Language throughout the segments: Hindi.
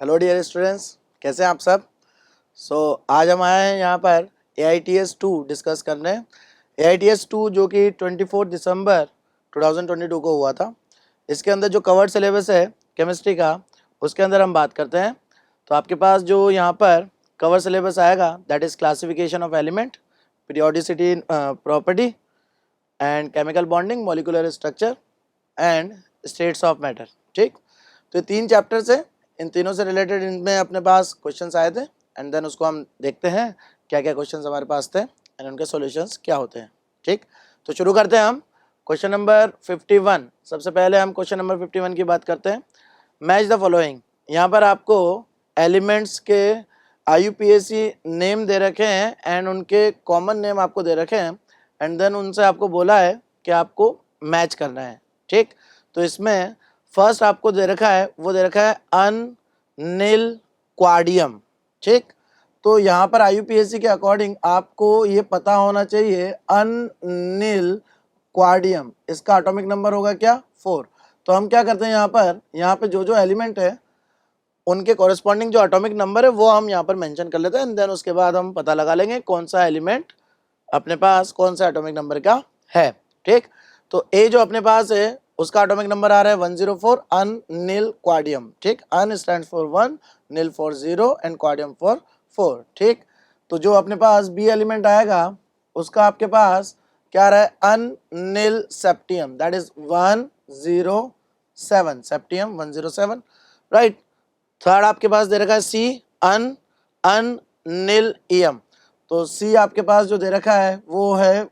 हेलो डियर स्टूडेंट्स, कैसे हैं आप सब। आज हम आए हैं यहाँ पर AITS-2 डिस्कस करने। AITS-2 जो कि 24 दिसंबर 2022 को हुआ था। इसके अंदर जो कवर्ड सिलेबस है केमिस्ट्री का, उसके अंदर हम बात करते हैं। तो आपके पास जो यहाँ पर कवर सिलेबस आएगा that is classification of element, periodicity property and chemical bonding, molecular structure and states of matter. ठीक, तो ये 3 चैप्टर्स है। इन तीनों से रिलेटेड इनमें अपने पास क्वेश्चंस आए थे एंड देन उसको हम देखते हैं क्या क्या क्वेश्चंस हमारे पास थे एंड उनके सॉल्यूशंस क्या होते हैं। ठीक, तो शुरू करते हैं हम क्वेश्चन नंबर 51। सबसे पहले हम क्वेश्चन नंबर 51 की बात करते हैं। Match the following. यहाँ पर आपको एलिमेंट्स के IUPAC नेम दे रखे हैं एंड उनके कॉमन नेम आपको दे रखे हैं एंड देन उनसे आपको बोला है कि आपको मैच करना है। ठीक, तो इसमें फर्स्ट आपको दे रखा है, वो दे रखा है अनिल क्वाडियम। ठीक, तो यहाँ पर IUPAC के अकॉर्डिंग आपको ये पता होना चाहिए अनिल क्वाडियम, इसका एटॉमिक नंबर होगा क्या 4। तो हम क्या करते हैं यहाँ पे जो एलिमेंट है उनके कॉरेस्पॉन्डिंग जो एटॉमिक नंबर है वो हम यहाँ पर मेंशन कर लेते हैं एंड देन उसके बाद हम पता लगा लेंगे कौन सा एलिमेंट अपने पास कौन सा एटॉमिक नंबर का है। ठीक, तो ए जो अपने पास है उसका एटॉमिक नंबर आ रहा है 104, अनिल क्वाडियम। ठीक, अन stands for 1, nil for 0 and क्वाडियम for 4। ठीक, तो जो अपने पास बी एलिमेंट आएगा उसका आपके पास क्या आ रहा है Anil सेप्टियम, that is 107, सेप्टियम 107। Right, third आपके पास दे रखा है सी अनिल ईयम, तो सी आपके पास जो दे रखा है वो है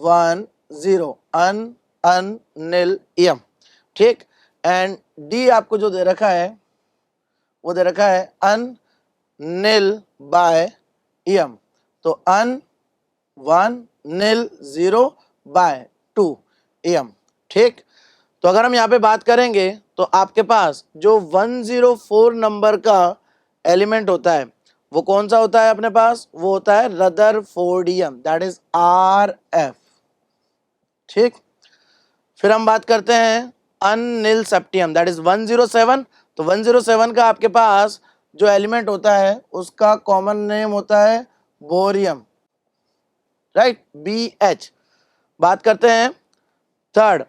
110 अनिल ईयम। ठीक, एंड डी आपको जो दे रखा है वो दे रखा है अनिल बाय ईयम, तो अन 1 निल 0 बाय 2 ईयम। ठीक, तो अगर हम यहाँ पे बात करेंगे तो आपके पास जो 104 नंबर का एलिमेंट होता है वो कौन सा होता है अपने पास, वो होता है रदरफोर्डियम, दैट इज RF। ठीक, फिर हम बात करते हैं अनिल सेप्टियम, दैट इज 107। तो 107 का आपके पास जो एलिमेंट होता है उसका कॉमन नेम होता है बोरियम, राइट, BH। बात करते हैं थर्ड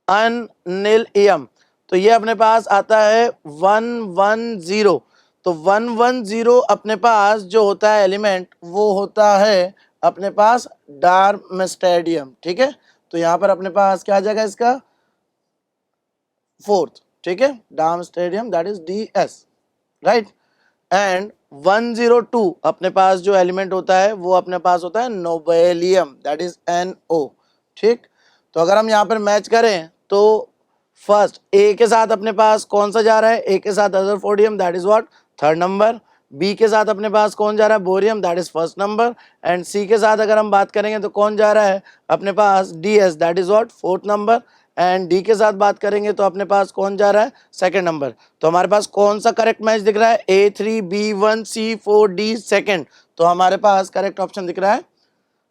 अनिल ईयम, तो ये अपने पास आता है 110। तो 110 अपने पास जो होता है एलिमेंट वो होता है अपने पास डार्मस्टेडियम। ठीक है, तो यहाँ पर अपने पास क्या आ जाएगा इसका फोर्थ। ठीक है, डार्मस्टेडियम that is DS। Right, and 102 अपने पास जो एलिमेंट होता है वो अपने पास होता है नोबेलियम, दैट इज NO। ठीक, तो अगर हम यहाँ पर मैच करें तो फर्स्ट ए के साथ अपने पास कौन सा जा रहा है, ए के साथ rutherfordium that is what third number, B के साथ अपने पास कौन जा रहा है bohrium that is first number, and C के साथ अगर हम बात करेंगे तो कौन जा रहा है अपने पास DS that is what fourth number, and D के साथ बात करेंगे तो अपने पास कौन जा रहा है सेकंड नंबर। तो हमारे पास कौन सा करेक्ट मैच दिख रहा है A3B1C4D सेकंड, तो हमारे पास करेक्ट ऑप्शन दिख रहा है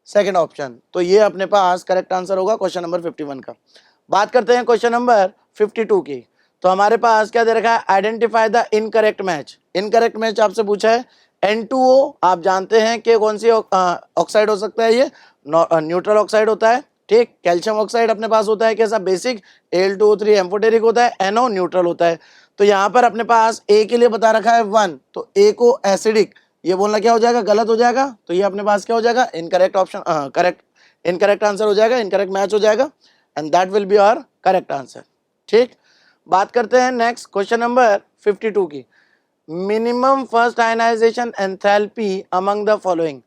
सेकंड ऑप्शन। तो ये अपने पास करेक्ट आंसर होगा क्वेश्चन नंबर 51 का। बात करते हैं क्वेश्चन नंबर 52 की। तो हमारे पास क्या दे रखा है identify the incorrect match. Incorrect match आपसे पूछा है N2O, आप जानते हैं कि कौन सी ऑक्साइड हो सकता है, ये न्यूट्रल ऑक्साइड होता है। ठीक, कैल्शियम ऑक्साइड अपने पास होता है कैसा बेसिक, Al2O3 एम्फोटेरिक होता है, NO न्यूट्रल होता है। तो यहाँ पर अपने पास A के लिए बता रखा है 1, तो A को एसिडिक, ये बोलना क्या हो जाएगा गलत हो जाएगा, तो ये अपने पास क्या हो जाएगा incorrect option, correct incorrect answer हो जाएगा, इनकरेक्ट मैच हो जाएगा and that will be our correct answer. ठीक, बात करते हैं नेक्स्ट क्वेश्चन नंबर 52 की। Minimum first ionization enthalpy among the following.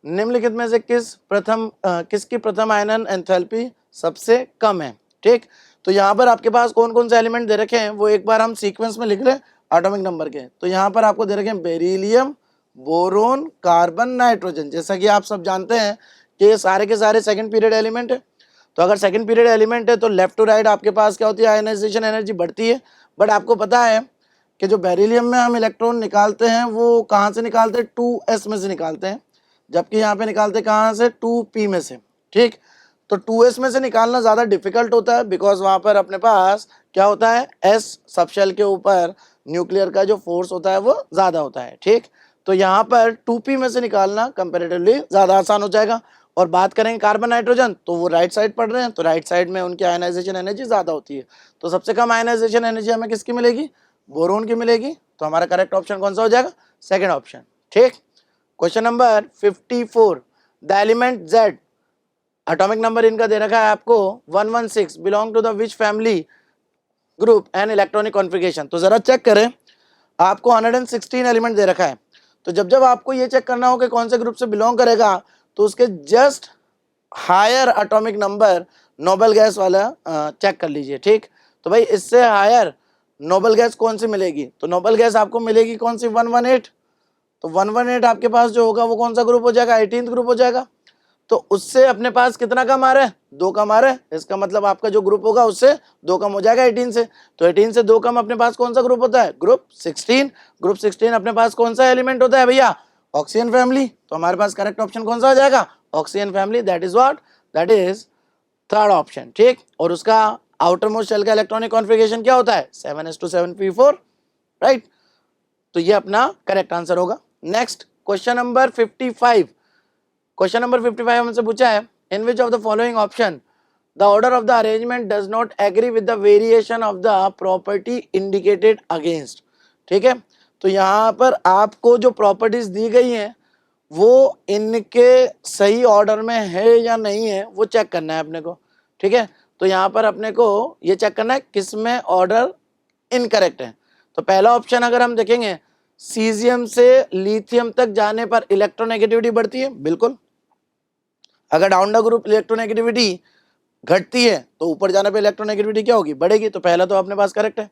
निम्नलिखित में से किसकी प्रथम आयनन एंथैल्पी सबसे कम है। ठीक, तो यहाँ पर आपके पास कौन कौन से एलिमेंट दे रखे हैं वो एक बार हम सीक्वेंस में लिख लें एटॉमिक नंबर के। तो यहाँ पर आपको दे रखे हैं बेरिलियम, बोरोन, कार्बन, नाइट्रोजन। जैसा कि आप सब जानते हैं कि ये सारे के सारे सेकंड पीरियड एलिमेंट है। तो अगर सेकंड पीरियड एलिमेंट है तो लेफ्ट टू राइट आपके पास क्या होती है आयनाइजेशन एनर्जी बढ़ती है। बट आपको पता है कि जो बेरिलियम में हम इलेक्ट्रॉन निकालते हैं वो कहाँ से निकालते हैं 2s में से निकालते हैं, जबकि यहाँ पे निकालते कहाँ से 2p में से। ठीक, तो 2s में से निकालना ज़्यादा डिफिकल्ट होता है, बिकॉज वहाँ पर अपने पास क्या होता है, s सबशेल के ऊपर न्यूक्लियर का जो फोर्स होता है वो ज़्यादा होता है, ठीक। तो यहाँ पर 2p में से निकालना कंपेरेटिवली ज़्यादा आसान हो जाएगा। और बात करेंगे कार्बन नाइट्रोजन, तो वो राइट साइड पढ़ रहे हैं, तो राइट साइड में उनकी आयनाइजेशन एनर्जी ज़्यादा होती है। तो सबसे कम आयनाइजेशन एनर्जी हमें किसकी मिलेगी, बोरोन की मिलेगी। तो हमारा करेक्ट ऑप्शन कौन सा हो जाएगा, सेकेंड ऑप्शन, ठीक। Question number 54, the element Z, atomic number इनका दे रखा है आपको 116, belong to the which family group and electronic configuration. तो जरा चेक करें, आपको 116 एलिमेंट दे रखा है। तो जब जब आपको ये चेक करना हो कि कौन से ग्रुप से बिलोंग करेगा, तो उसके just higher atomic number noble gas वाला चेक कर लीजिए, ठीक। तो भाई इससे हायर नोबल गैस कौन सी मिलेगी, तो नोबल गैस आपको मिलेगी कौन सी, 118। तो 118 आपके पास जो होगा वो कौन सा ग्रुप हो जाएगा, 18th ग्रुप हो जाएगा। तो उससे अपने पास कितना कम आ रहा है, 2 कम आ रहा है। इसका मतलब आपका जो ग्रुप होगा उससे 2 कम हो जाएगा 18 से। तो 18 से 2 कम अपने पास कौन सा ग्रुप होता है, ग्रुप 16। ग्रुप 16 अपने पास कौन सा एलिमेंट होता है भैया, ऑक्सीजन फैमिली। तो हमारे पास करेक्ट ऑप्शन कौन सा हो जाएगा, oxygen family. That is what, that is third option, ठीक। और उसका आउटर मोस्ट शेल का इलेक्ट्रॉनिक कॉन्फ़िगरेशन क्या होता है, 7s2 7p4, राइट। तो ये अपना करेक्ट आंसर होगा। Next question number 55, question number 55 हमसे पूछा है, in which of the following option the order of the arrangement does not agree with the variation of the property indicated against, ठीक है। तो यहाँ पर आपको जो प्रॉपर्टीज दी गई हैं वो इनके सही ऑर्डर में है या नहीं है वो चेक करना है अपने को, ठीक है। तो यहाँ पर अपने को ये चेक करना है किस में ऑर्डर इनकरेक्ट है। तो पहला ऑप्शन अगर हम देखेंगे, सीजियम से लिथियम तक जाने पर इलेक्ट्रोनेगेटिविटी बढ़ती है, बिल्कुल। अगर डाउन द ग्रुप इलेक्ट्रोनेगेटिविटी घटती है तो ऊपर जाने पे इलेक्ट्रोनेगेटिविटी क्या होगी, बढ़ेगी। तो पहला तो अपने पास करेक्ट है।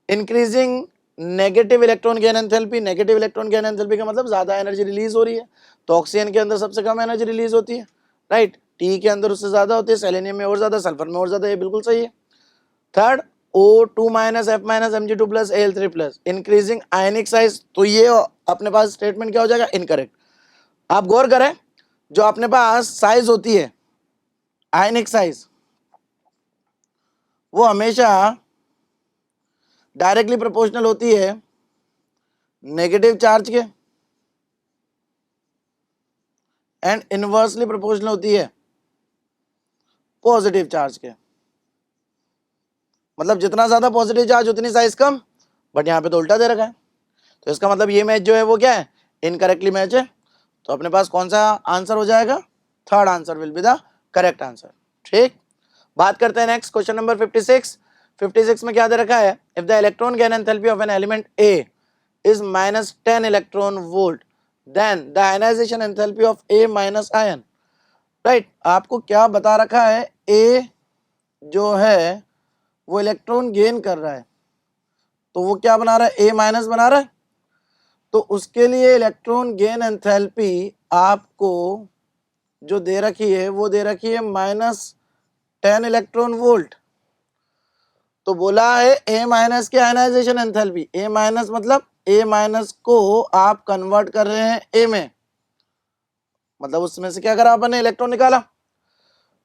Increasing negative electron gain enthalpy, negative electron gain enthalpy का मतलब ज्यादा एनर्जी रिलीज हो रही है। तो ऑक्सीजन के अंदर सबसे कम एनर्जी रिलीज होती है, राइट। टी के अंदर उससे ज्यादा होती है, सेलेनियम में और ज्यादा, सल्फर में और ज्यादा, ये बिल्कुल सही है। Third, O2 minus F minus Mg2 plus Al3 plus, increasing आयनिक साइज। तो ये अपने पास स्टेटमेंट क्या हो जाएगा, इनकरेक्ट। आप गौर करें, जो अपने पास साइज होती है आयनिक साइज, वो हमेशा डायरेक्टली प्रोपोर्शनल होती है नेगेटिव चार्ज के एंड इनवर्सली प्रोपोर्शनल होती है पॉजिटिव चार्ज के। मतलब जितना ज्यादा पॉजिटिव चार्ज उतनी साइज कम, बट यहाँ पे तो उल्टा दे रखा है। तो इसका मतलब ये मैच जो है वो क्या है, इनकरेक्टली मैच है। तो अपने पास कौन सा आंसर हो जाएगा, third answer will be the correct answer, ठीक। बात करते हैं नेक्स्ट क्वेश्चन नंबर 56। 56 में क्या दे रखा है, if the electron gain enthalpy of an element A is -10 electron volt, then the ionization enthalpy of A minus ion, right। आपको क्या बता रखा है, A जो है वो इलेक्ट्रॉन गेन कर रहा है, तो वो क्या बना रहा है, A माइनस बना रहा है। तो उसके लिए इलेक्ट्रॉन गेन एंथैल्पी आपको जो दे रखी है वो दे रखी है -10 इलेक्ट्रॉन वोल्ट। तो बोला है A माइनस की आयनाइजेशन एंथैल्पी, A माइनस मतलब A माइनस को आप कन्वर्ट कर रहे हैं A में, मतलब उसमें से क्या करा आपने, इलेक्ट्रॉन निकाला।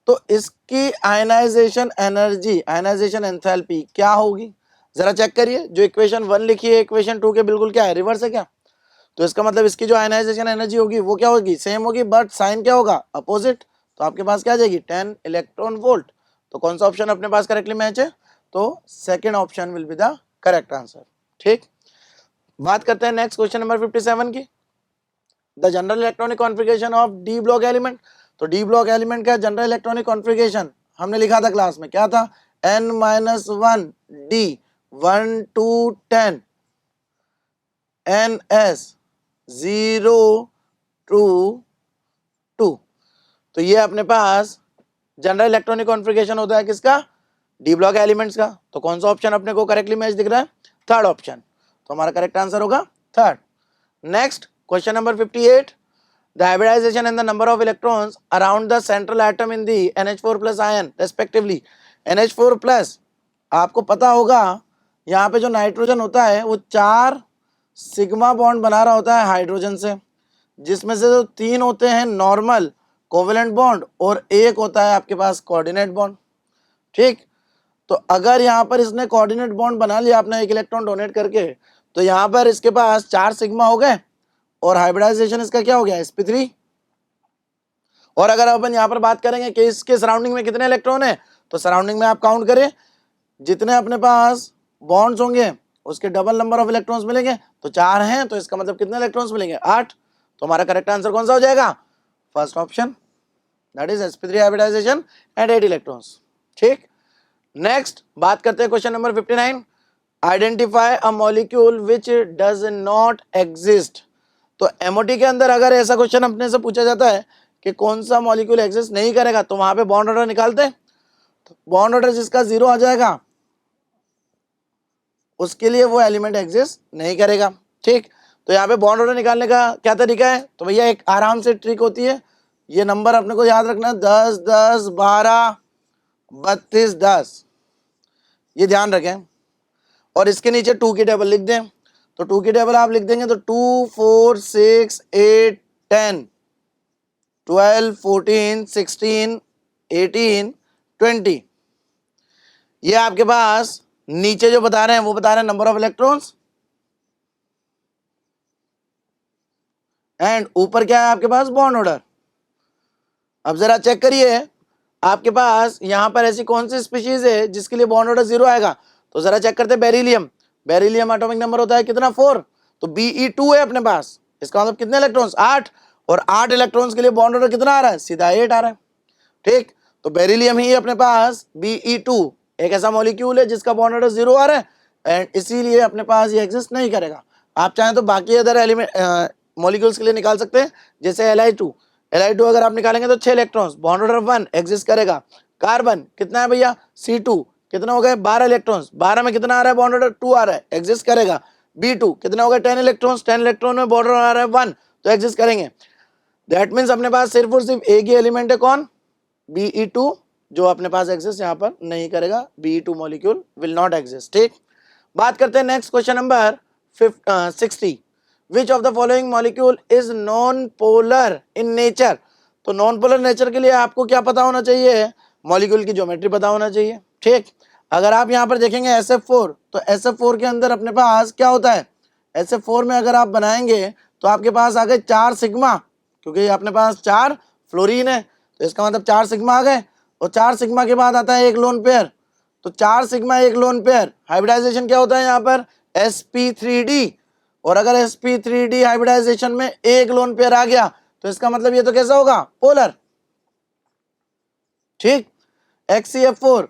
तो इसकी आयनाइजेशन एनर्जी, आयनाइजेशन एंथैल्पी क्या होगी, जरा चेक करिए। जो इक्वेशन 1 लिखी है इक्वेशन 2 के बिल्कुल क्या है, रिवर्स है क्या। तो इसका मतलब इसकी जो आयनाइजेशन एनर्जी होगी वो क्या होगी, सेम होगी, बट साइन क्या होगा, अपोजिट। तो आपके पास क्या आ जाएगी, 10 इलेक्ट्रॉन वोल्ट। तो कौन सा ऑप्शन अपने पास करेक्टली मैच है, तो second option will be the correct answer, ठीक। बात करते हैं नेक्स्ट क्वेश्चन नंबर 57 की, the general electronic configuration of D block element. तो डी ब्लॉक एलिमेंट का जनरल इलेक्ट्रॉनिक कॉन्फ़िगरेशन हमने लिखा था क्लास में, क्या था, n-1 d 1 to 10 ns 0 to 2। तो ये अपने पास जनरल इलेक्ट्रॉनिक कॉन्फ़िगरेशन होता है किसका, डी ब्लॉक एलिमेंट्स का। तो कौन सा ऑप्शन अपने को करेक्टली मैच दिख रहा है, थर्ड ऑप्शन। तो हमारा करेक्ट आंसर होगा third. Next question number 58, the hybridization and the number of electrons around the central atom in the NH4 plus ion respectively. NH4 plus आपको पता होगा यहाँ पे जो नाइट्रोजन होता है वो 4 सिग्मा बॉन्ड बना रहा होता है हाइड्रोजन से, जिसमें से जो 3 होते हैं नॉर्मल, कोवेलेंट बॉन्ड और एक होता है आपके पास कोऑर्डिनेट बॉन्ड। ठीक, तो अगर यहाँ पर इसने कोऑर्डिनेट बॉन्ड बना लिया अपना एक इलेक्ट्रॉन डोनेट करके, तो यहाँ पर इसके पास 4 सिग्मा हो गए और हाइब्रिडाइजेशन इसका क्या हो गया, sp3। और अगर अपन यहाँ पर बात करेंगे कि इसके सराउंडिंग में कितने इलेक्ट्रॉन है, तो सराउंडिंग में आप काउंट करें, जितने अपने पास बॉन्ड्स होंगे उसके डबल नंबर ऑफ इलेक्ट्रॉन्स मिलेंगे। तो 4 हैं, तो इसका मतलब कितने इलेक्ट्रॉन्स मिलेंगे, 8। तो हमारा करेक्ट आंसर कौन सा हो जाएगा, first option, that is sp3 hybridization and 8 electrons. ठीक, नेक्स्ट बात करते हैं question number 59, identify a molecule which does not exist. तो एमओटी के अंदर अगर ऐसा क्वेश्चन अपने से पूछा जाता है कि कौन सा मॉलिक्यूल एग्जिस्ट नहीं करेगा, तो वहां पे बॉन्ड ऑर्डर निकालते हैं। तो बॉन्ड ऑर्डर जिसका 0 आ जाएगा उसके लिए वो एलिमेंट एग्जिस्ट नहीं करेगा। ठीक, तो यहाँ पे बॉन्ड ऑर्डर निकालने का क्या तरीका है, तो भैया एक आराम से ट्रिक होती है, ये नंबर अपने को याद रखना, 10 10 12 32 10, ये ध्यान रखें। और इसके नीचे 2 की टेबल लिख दें, तो 2 की टेबल आप लिख देंगे तो 2 4 6 8 10 12 14 16 18 20, ये आपके पास नीचे जो बता रहे हैं वो बता रहे हैं नंबर ऑफ इलेक्ट्रॉन्स, एंड ऊपर क्या है आपके पास, बॉन्ड ऑर्डर। अब जरा चेक करिए आपके पास यहाँ पर ऐसी कौन सी स्पीशीज है जिसके लिए बॉन्ड ऑर्डर 0 आएगा, तो जरा चेक करते हैं बेरिलियम। बेरिलियम एटॉमिक नंबर होता है कितना, 4, तो Be2 है अपने पास, इसका मतलब कितने इलेक्ट्रॉन्स, 8, और 8 इलेक्ट्रॉन्स के लिए बॉन्ड ऑर्डर कितना आ रहा है, सीधा 8 आ रहा है। ठीक, तो बेरिलियम ही अपने पास Be2 एक ऐसा मॉलिक्यूल है जिसका बॉन्ड ऑर्डर 0 आ रहा है, एंड इसीलिए अपने पास ये एग्जिस्ट नहीं करेगा। आप चाहें तो बाकी अदर एलिमेंट मॉलिक्यूल्स के लिए निकाल सकते हैं, जैसे Li2 अगर आप निकालेंगे तो 6 इलेक्ट्रॉन्स, बॉन्ड ऑर्डर 1 एग्जिस्ट करेगा। कार्बन कितना है भैया, C2 कितना हो गए, 12 इलेक्ट्रॉन्स, 12 में कितना आ रहा है, बॉन्ड ऑर्डर 2 आ रहा है, एग्जिस्ट करेगा। B2 कितना हो गया, 10 इलेक्ट्रॉन्स, 10 इलेक्ट्रॉन में बॉन्ड ऑर्डर आ रहा है 1, तो एग्जिस्ट करेंगे। दैट मीन्स अपने पास सिर्फ और सिर्फ एक ही एलिमेंट है, कौन, Be2, जो अपने पास एग्जिस्ट यहाँ पर नहीं करेगा, Be2 molecule will not exist. ठीक, बात करते हैं next question number 60, which of the following molecule is non polar in nature. तो नॉन पोलर नेचर के लिए आपको क्या पता होना चाहिए, मॉलिक्यूल की ज्योमेट्री पता होना चाहिए। ठीक, अगर आप यहाँ पर देखेंगे SF4, तो SF4 के अंदर अपने पास क्या होता है, SF4 में अगर आप बनाएंगे तो आपके पास आ गए 4 सिग्मा, क्योंकि अपने पास 4 फ्लोरीन है, तो इसका मतलब 4 सिग्मा आ गए, और 4 सिग्मा के बाद आता है एक लोन पेयर, तो 4 सिग्मा एक लोन पेयर, हाइब्रिडाइजेशन क्या होता है यहाँ पर, sp3d, और अगर sp3d हाइब्रिडाइजेशन में एक लोन पेयर आ गया तो इसका मतलब ये तो कैसा होगा, पोलर। ठीक, HCF4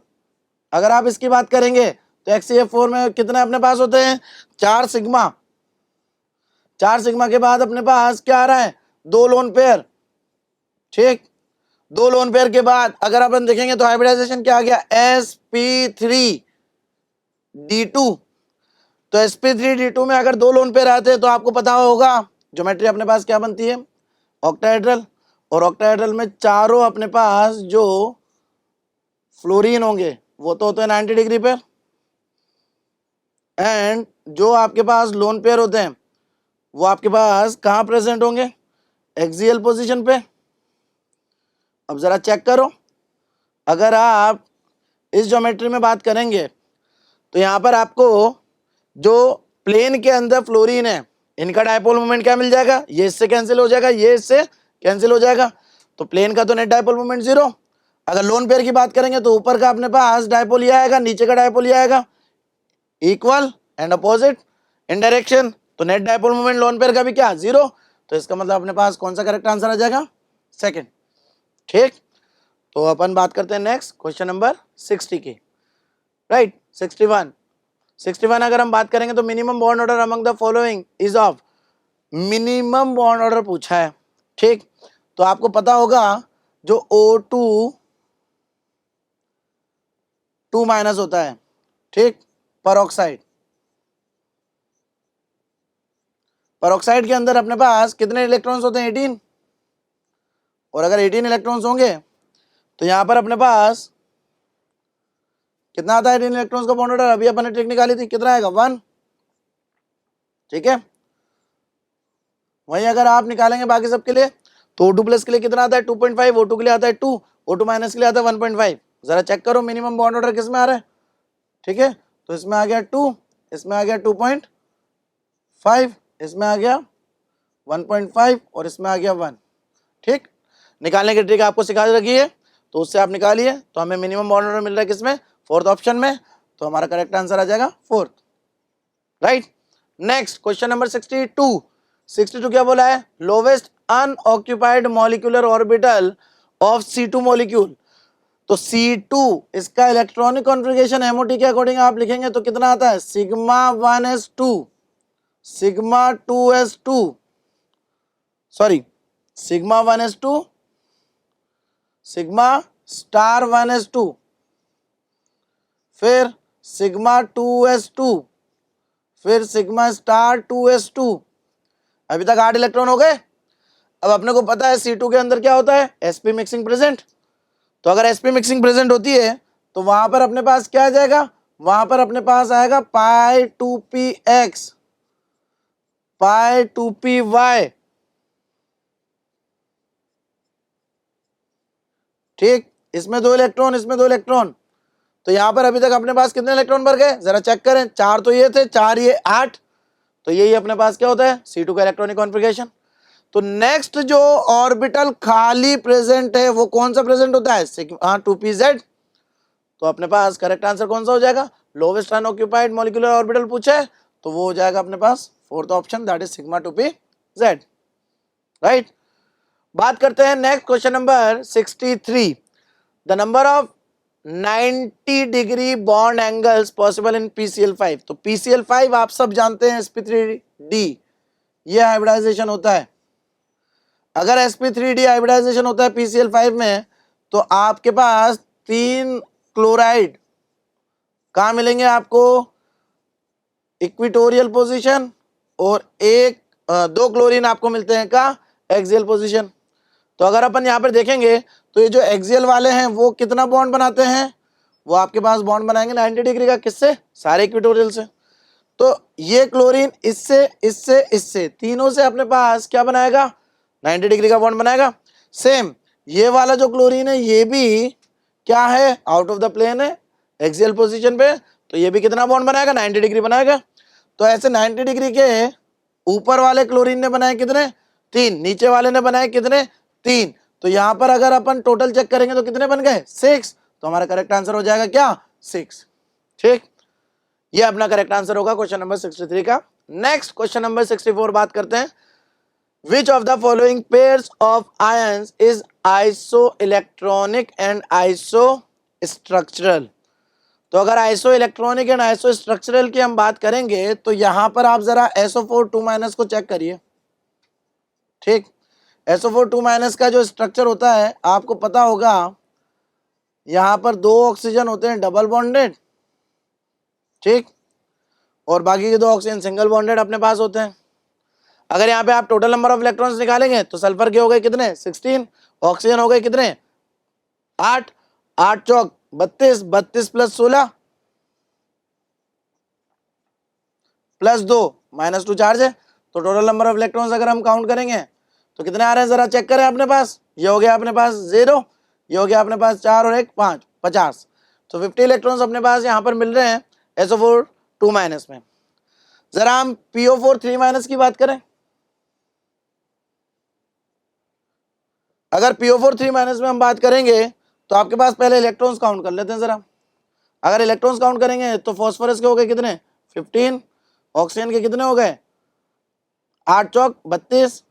अगर आप इसकी बात करेंगे तो HCF4 में कितने अपने पास होते हैं, 4 सिग्मा, 4 सिग्मा के बाद अपने पास क्या आ रहा है, 2 लोन पेयर। ठीक, 2 लोन पेयर के बाद अगर अपन देखेंगे तो हाइब्रिडाइजेशन क्या आ गया, sp3d2, तो sp3d2 में अगर 2 लोन पेयर आते हैं तो आपको पता होगा ज्योमेट्री अपने पास क्या बनती है, ऑक्टाहेड्रल, और ऑक्टाहेड्रल में चारों अपने पास जो फ्लोरीन होंगे वो तो होते हैं 90 डिग्री पे, एंड जो आपके पास लोन पेयर होते हैं वो आपके पास कहाँ प्रेजेंट होंगे, एक्सियल पोजीशन पे। अब जरा चेक करो, अगर आप इस ज्योमेट्री में बात करेंगे तो यहाँ पर आपको जो प्लेन के अंदर फ्लोरीन है इनका डायपोल मोमेंट क्या मिल जाएगा, ये इससे कैंसिल हो जाएगा, ये इससे कैंसिल हो जाएगा, तो प्लेन का तो नेट डायपोल मोमेंट 0। अगर लोन पेयर की बात करेंगे तो ऊपर का अपने पास डायपोल ये आएगा, नीचे का डायपोल ये आएगा, equal and opposite in direction, तो net dipole moment lone pair का भी क्या, 0। तो इसका मतलब अपने पास कौन सा करेक्ट आंसर आ जाएगा, सेकंड। ठीक, तो अपन बात करते हैं नेक्स्ट क्वेश्चन नंबर 60 की, राइट। 61 अगर हम बात करेंगे तो minimum bond order among the following is of, minimum bond order पूछा है। ठीक, तो आपको पता होगा जो O2 2 माइनस होता है, ठीक, परऑक्साइड के अंदर अपने पास कितने इलेक्ट्रॉन्स होते हैं, 18, और अगर 18 इलेक्ट्रॉन्स होंगे तो यहां पर अपने पास कितना आता है, 18 इलेक्ट्रॉन्स का बॉन्ड ऑर्डर, अभी अपन ने ट्रिक निकाली थी, कितना आएगा, 1। ठीक है, वहीं अगर आप निकालेंगे बाकी सबके लिए तो O2 प्लस के लिए कितना आता है 2.5, O2 के लिए आता है 2, O2 माइनस के लिए आता है 1.5। जरा चेक करो मिनिमम बॉन्ड ऑर्डर किस में आ रहा है, ठीक है, तो इसमें आ गया 2, इसमें आ गया 2.5, इसमें आ गया 1.5 और इसमें आ गया 1। ठीक, निकालने की ट्रिक आपको सिखा रखी है, तो उससे आप निकालिए। तो हमें मिनिमम बॉन्ड ऑर्डर मिल रहा है किसमें, फोर्थ ऑप्शन में, तो हमारा करेक्ट आंसर आ जाएगा fourth, right. Next question number 62। 62 क्या बोला है, lowest unoccupied molecular orbital of C2 molecule. तो C2 इसका इलेक्ट्रॉनिक कॉन्फ़िगरेशन MOT के अकॉर्डिंग आप लिखेंगे तो कितना आता है, sigma 1s2, sigma 2s2, sorry sigma 1s2, sigma star 1s2, फिर सिग्मा 2s2, फिर सिग्मा स्टार 2s2। अभी तक 8 इलेक्ट्रॉन हो गए। अब अपने को पता है C2 के अंदर क्या होता है, sp मिक्सिंग प्रेजेंट। तो अगर sp मिक्सिंग प्रेजेंट होती है तो वहां पर अपने पास क्या आ जाएगा, वहां पर अपने पास आएगा पाई 2px, पाई 2py। ठीक, इसमें 2 इलेक्ट्रॉन, इसमें 2 इलेक्ट्रॉन। तो यहां पर अभी तक अपने पास कितने इलेक्ट्रॉन भर गए, जरा चेक करें, 4 तो ये थे, 4 ये 8, तो यही अपने पास क्या होता है C2 का इलेक्ट्रॉनिक कॉन्फ़िगरेशन। तो नेक्स्ट जो ऑर्बिटल खाली प्रेजेंट है वो कौन सा प्रेजेंट होता है, सिग्मा 2pz। तो अपने पास करेक्ट आंसर कौन सा हो जाएगा, लोवेस्ट अनऑक्यूपाइड मॉलिक्यूलर ऑर्बिटल पूछे है तो वो हो जाएगा अपने पास fourth option, that is sigma 2pz, right. बात करते हैं next question number 63। The number of 90 degree bond angles possible in PCl5। तो PCl5 आप सब जानते हैं sp3d, ये हाइब्रिडाइजेशन होता है। अगर sp3d हाइब्रिडाइजेशन होता है PCl5 में तो आपके पास 3 क्लोराइड कहाँ मिलेंगे आपको, इक्विटोरियल पोजीशन, और 2 क्लोरीन आपको मिलते हैं का एक्सियल पोजीशन। तो अगर अपन यहाँ पर देखेंगे तो ये जो एक्सियल वाले हैं वो कितना बॉन्ड बनाते हैं, वो आपके पास बॉन्ड बनाएंगे 90 डिग्री का, किससे, सारे इक्विटोरियल से। तो ये क्लोरीन इससे इससे इससे तीनों से अपने पास क्या बनाएगा, 90 डिग्री का बॉन्ड बनाएगा। सेम ये वाला जो क्लोरीन है ये भी क्या है, आउट ऑफ द प्लेन है, एक्सियल पोजीशन पे, तो ये भी कितना बॉन्ड बनाएगा, 90 डिग्री बनाएगा। तो ऐसे 90 डिग्री के ऊपर वाले क्लोरीन ने बनाए कितने, 3, नीचे वाले ने बनाए कितने, 3। तो यहां पर अगर अपन टोटल चेक करेंगे तो कितने बन गए, 6। तो हमारा करेक्ट आंसर हो जाएगा क्या, 6। ठीक, ये अपना करेक्ट आंसर होगा क्वेश्चन नंबर 63 का। नेक्स्ट क्वेश्चन नंबर 64 बात करते हैं। Which of the following pairs of ions is isoelectronic and isostructural। तो अगर iso electronic and iso structural की हम बात करेंगे तो यहां पर आप जरा SO4 2- को चेक करिए। ठीक, SO4 2- का जो स्ट्रक्चर होता है आपको पता होगा, यहां पर 2 ऑक्सीजन होते हैं डबल बॉन्डेड, ठीक, और बाकी के 2 ऑक्सीजन सिंगल बॉन्डेड अपने पास होते हैं। अगर यहाँ पे आप टोटल नंबर ऑफ इलेक्ट्रॉन्स निकालेंगे तो सल्फर के हो गए कितने, 16, ऑक्सीजन हो गए कितने, 8, 8 चौक 32, 32 प्लस 16 प्लस 2 -2 चार्ज है। तो टोटल नंबर ऑफ इलेक्ट्रॉन्स अगर हम काउंट करेंगे तो कितने आ रहे हैं, जरा चेक करें अपने पास। ये हो गया अपने पास 0, ये हो गया अपने पास 4 और 1 5, 50। तो 50 इलेक्ट्रॉन्स अपने पास यहाँ पर मिल रहे हैं SO4 2- में। जरा हम PO4 3- की बात करें, अगर PO4 3- में हम बात करेंगे तो आपके पास पहले इलेक्ट्रॉन्स काउंट कर लेते हैं जरा। अगर इलेक्ट्रॉन्स काउंट करेंगे तो फॉस्फोरस के हो गए कितने, 15, ऑक्सीजन के कितने हो गए, 8 चौक 32,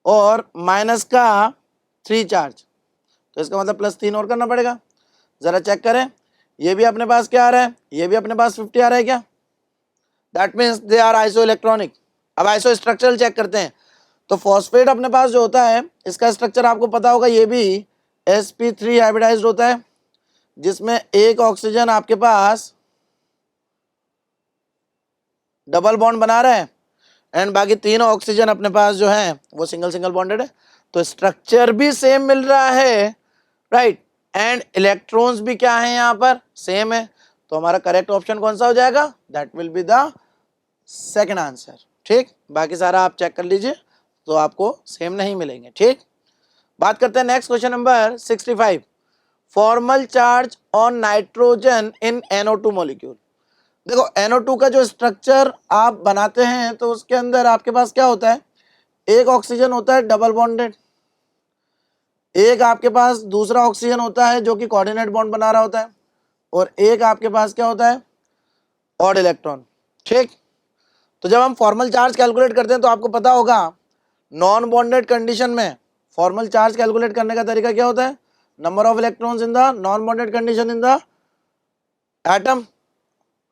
और माइनस का 3 चार्ज, तो इसका मतलब +3 और करना पड़ेगा। जरा चेक करें, ये भी अपने पास क्या आ रहा है, ये भी अपने पास 50 आ रहा है क्या, that means they are isoelectronic. अब आइसो स्ट्रक्चरल चेक करते हैं। तो फॉस्फेट अपने पास जो होता है इसका स्ट्रक्चर आपको पता होगा, ये भी sp3 हाइब्रिडाइज्ड होता है, जिसमें 1 ऑक्सीजन आपके पास डबल बॉन्ड बना रहा है एंड बाकी 3 ऑक्सीजन अपने पास जो है वो सिंगल बॉन्डेड है। तो स्ट्रक्चर भी सेम मिल रहा है, राइट, एंड इलेक्ट्रॉन्स भी क्या है यहाँ पर, सेम है। तो हमारा करेक्ट ऑप्शन कौन सा हो जाएगा, that will be the second answer. ठीक, बाकी सारा आप चेक कर लीजिए, तो आपको सेम नहीं मिलेंगे। ठीक, बात करते हैं next question number 65, formal charge on nitrogen in NO2 molecule. देखो NO2 का जो स्ट्रक्चर आप बनाते हैं तो उसके अंदर आपके पास क्या होता है, एक ऑक्सीजन होता है डबल बॉन्डेड, एक आपके पास दूसरा ऑक्सीजन होता है जो कि कोऑर्डिनेट बॉन्ड बना रहा होता है, और एक आपके पास क्या होता है, ऑड इलेक्ट्रॉन। ठीक, तो जब हम फॉर्मल चार्ज कैलकुलेट करते हैं तो आपको पता होगा नॉन बॉन्डेड कंडीशन में फॉर्मल चार्ज कैलकुलेट करने का तरीका क्या होता है, number of electrons in the non bonded condition in the atom,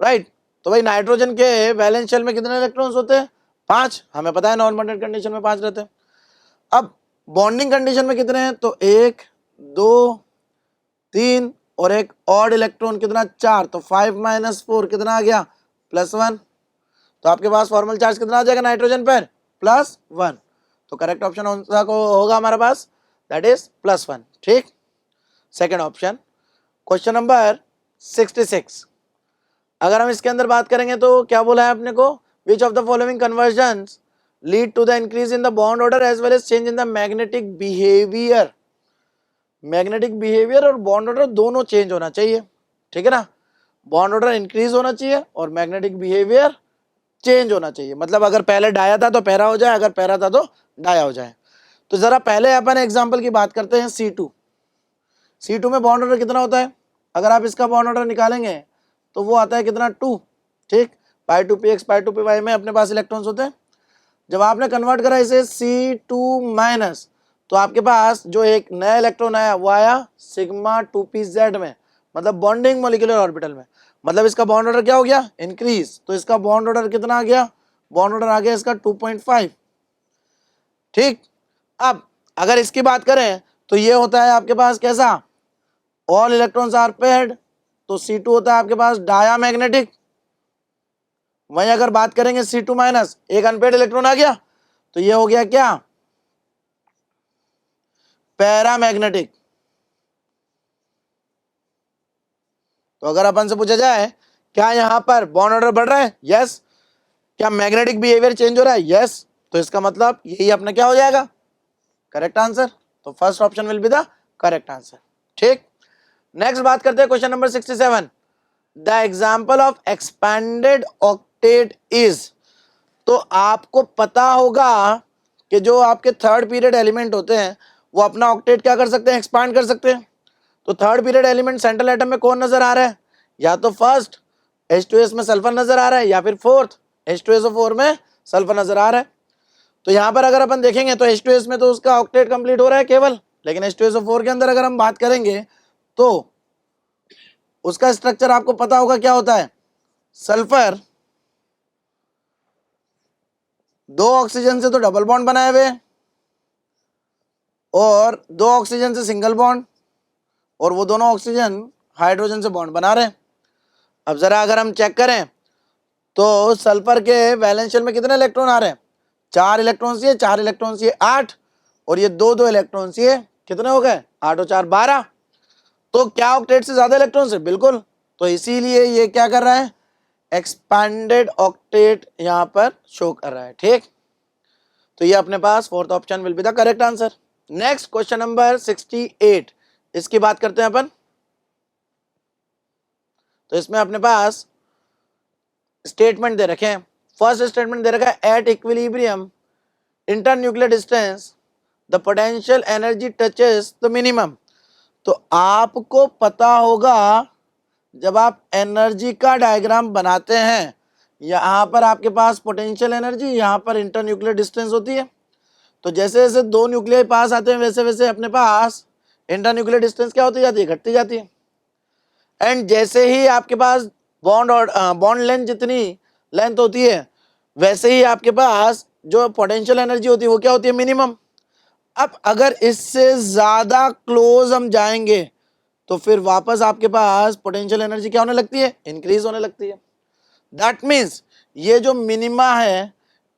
right. तो भाई नाइट्रोजन के वैलेंस शेल में कितने इलेक्ट्रॉन्स होते हैं, 5, हमें पता है नॉन बॉन्डेड कंडीशन में 5 रहते हैं। अब बॉन्डिंग कंडीशन में कितने हैं, तो 1 2 3 और एक ऑड इलेक्ट्रॉन कितना, 4, तो 5 - 4 कितना आ गया, +1। तो आपके पास फॉर्मल चार्ज कितना आ जाएगा नाइट्रोजन पर, +1। तो करेक्ट ऑप्शन होगा हमारे पास, दैट इज +1। ठीक, सेकेंड ऑप्शन। क्वेश्चन नंबर 66, अगर हम इसके अंदर बात करेंगे तो क्या बोला है अपने को, which of the following conversions lead to the increase in the bond order as well as change in the magnetic behaviour. Magnetic behaviour और बॉन्ड ऑर्डर दोनों चेंज होना चाहिए, ठीक है ना, बॉन्ड ऑर्डर इंक्रीज होना चाहिए और मैग्नेटिक बिहेवियर चेंज होना चाहिए। मतलब अगर पहले डाया था तो पैरा हो जाए, अगर पैरा था तो डाया हो जाए। तो जरा पहले अपन एग्जांपल की बात करते हैं, C2 में बॉन्ड ऑर्डर कितना होता है, अगर आप इसका बॉन्ड ऑर्डर निकालेंगे तो वो आता है कितना, 2। ठीक, π2px π2py में अपने पास इलेक्ट्रॉन्स होते हैं। जब आपने कन्वर्ट करा इसे C2- तो आपके पास जो एक नया इलेक्ट्रॉन आया वो आया σ2pz में, मतलब बॉन्डिंग मॉलिक्यूलर ऑर्बिटल में, मतलब इसका बॉन्ड ऑर्डर क्या हो गया, इंक्रीज। तो इसका बॉन्ड ऑर्डर कितना आ गया, बॉन्ड ऑर्डर आ गया इसका 2.5। ठीक, अब अगर इसकी बात करें तो ये होता है आपके पास कैसा, ऑल इलेक्ट्रॉन्स आर पेयर्ड, तो C2 होता है आपके पास डायामैग्नेटिक। वहीं अगर बात करेंगे C2-, एक अनपेयर्ड इलेक्ट्रॉन आ गया तो ये हो गया क्या, पैरामैग्नेटिक। तो अगर अपन से पूछा जाए क्या यहां पर बॉन्ड ऑर्डर बढ़ रहा है, यस। क्या मैग्नेटिक बिहेवियर चेंज हो रहा है, यस। तो इसका मतलब यही अपना क्या हो जाएगा, करेक्ट आंसर। तो first option will be the correct answer. ठीक, नेक्स्ट बात करते हैं question number 67, the example of expanded octet is. तो आपको पता होगा कि जो आपके थर्ड पीरियड एलिमेंट होते हैं वो अपना ऑक्टेट क्या कर सकते हैं, एक्सपांड कर सकते हैं। तो third period element central atom में कौन नजर आ रहा है, या तो फर्स्ट H2S में सल्फर नजर आ रहा है, या फिर फोर्थ H2SO4 में सल्फर नजर आ रहा है। तो यहां पर अगर अपन देखेंगे तो H2S में तो उसका ऑक्टेट कंप्लीट हो रहा है केवल, लेकिन H2SO4 के अंदर अगर हम बात करेंगे तो उसका स्ट्रक्चर आपको पता होगा क्या होता है, सल्फर 2 ऑक्सीजन से तो डबल बॉन्ड बनाए हुए और 2 ऑक्सीजन से सिंगल बॉन्ड, और वो दोनों ऑक्सीजन हाइड्रोजन से बॉन्ड बना रहे हैं। अब जरा अगर हम चेक करें तो सल्फर के वैलेंस शेल में कितने इलेक्ट्रॉन आ रहे हैं, 4 इलेक्ट्रॉन ये, 4 इलेक्ट्रॉन ये 8, और ये 2 इलेक्ट्रॉन ये कितने हो गए, 8 और 4 12। तो क्या ऑक्टेट से ज्यादा इलेक्ट्रॉन है, बिल्कुल। तो इसीलिए ये क्या कर रहा है, एक्सपैंडेड ऑक्टेट यहां पर शो कर रहा है। ठीक, तो ये अपने पास fourth option will be the correct answer. Next question number 68, इसकी बात करते हैं अपन। तो इसमें अपने पास स्टेटमेंट दे रखे हैं। फर्स्ट स्टेटमेंट दे रखा है, at equilibrium internuclear distance the potential energy touches the minimum. तो आपको पता होगा जब आप एनर्जी का डायग्राम बनाते हैं, यहाँ पर आपके पास पोटेंशियल एनर्जी, यहाँ पर इंटरन्यूक्लियर डिस्टेंस होती है। तो जैसे जैसे 2 न्यूक्लियर पास आते हैं वैसे वैसे अपने पास इंटरन्यूक्लियर डिस्टेंस क्या होती जाती है, घटती जाती है। एंड जैसे ही आपके पास बॉन्ड और बॉन्ड लेंथ जितनी लेंथ होती है वैसे ही आपके पास जो पोटेंशियल एनर्जी होती है वो क्या होती है, मिनिमम। अब अगर इससे ज्यादा क्लोज हम जाएंगे तो फिर वापस आपके पास पोटेंशियल एनर्जी क्या होने लगती है, इंक्रीज होने लगती है। दैट मीन्स ये जो मिनिमा है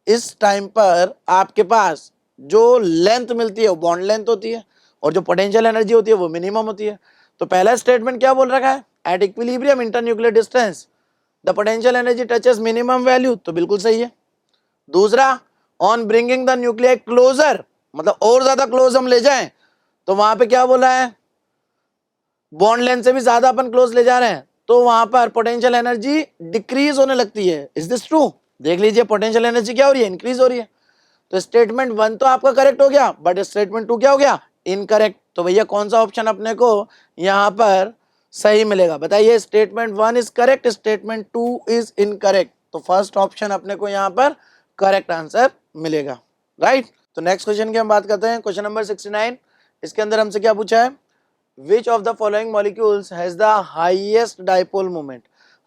इस टाइम पर आपके पास जो लेंथ मिलती है वो बॉन्ड लेंथ होती है, और जो पोटेंशियल एनर्जी होती है वो मिनिमम होती है। तो पहला स्टेटमेंट क्या बोल रखा है, at equilibrium internuclear distance the potential energy touches minimum value, तो बिल्कुल सही है। दूसरा, on bringing the nuclei closer, मतलब और ज्यादा क्लोज हम ले जाएं, तो वहां पे क्या बोला है, बॉन्ड लेंथ से भी ज्यादा अपन क्लोज ले जा रहे हैं, तो वहां पर पोटेंशियल एनर्जी डिक्रीज होने लगती है। Is this true? देख लीजिए पोटेंशियल एनर्जी क्या हो रही है, इंक्रीज हो रही है। तो स्टेटमेंट 1 तो आपका करेक्ट हो गया, बट स्टेटमेंट 2 क्या हो गया, इनकरेक्ट। तो भैया कौन सा ऑप्शन अपने को यहां पर सही मिलेगा, बताइए। Statement 1 is correct, statement 2 is incorrect. तो फर्स्ट ऑप्शन अपने को यहां पर करेक्ट आंसर मिलेगा, राइट। तो नेक्स्ट क्वेश्चन की हम बात करते हैं, क्वेश्चन नंबर 69। इसके अंदर हमसे क्या पूछा है, विच of the following molecules has the highest dipole moment.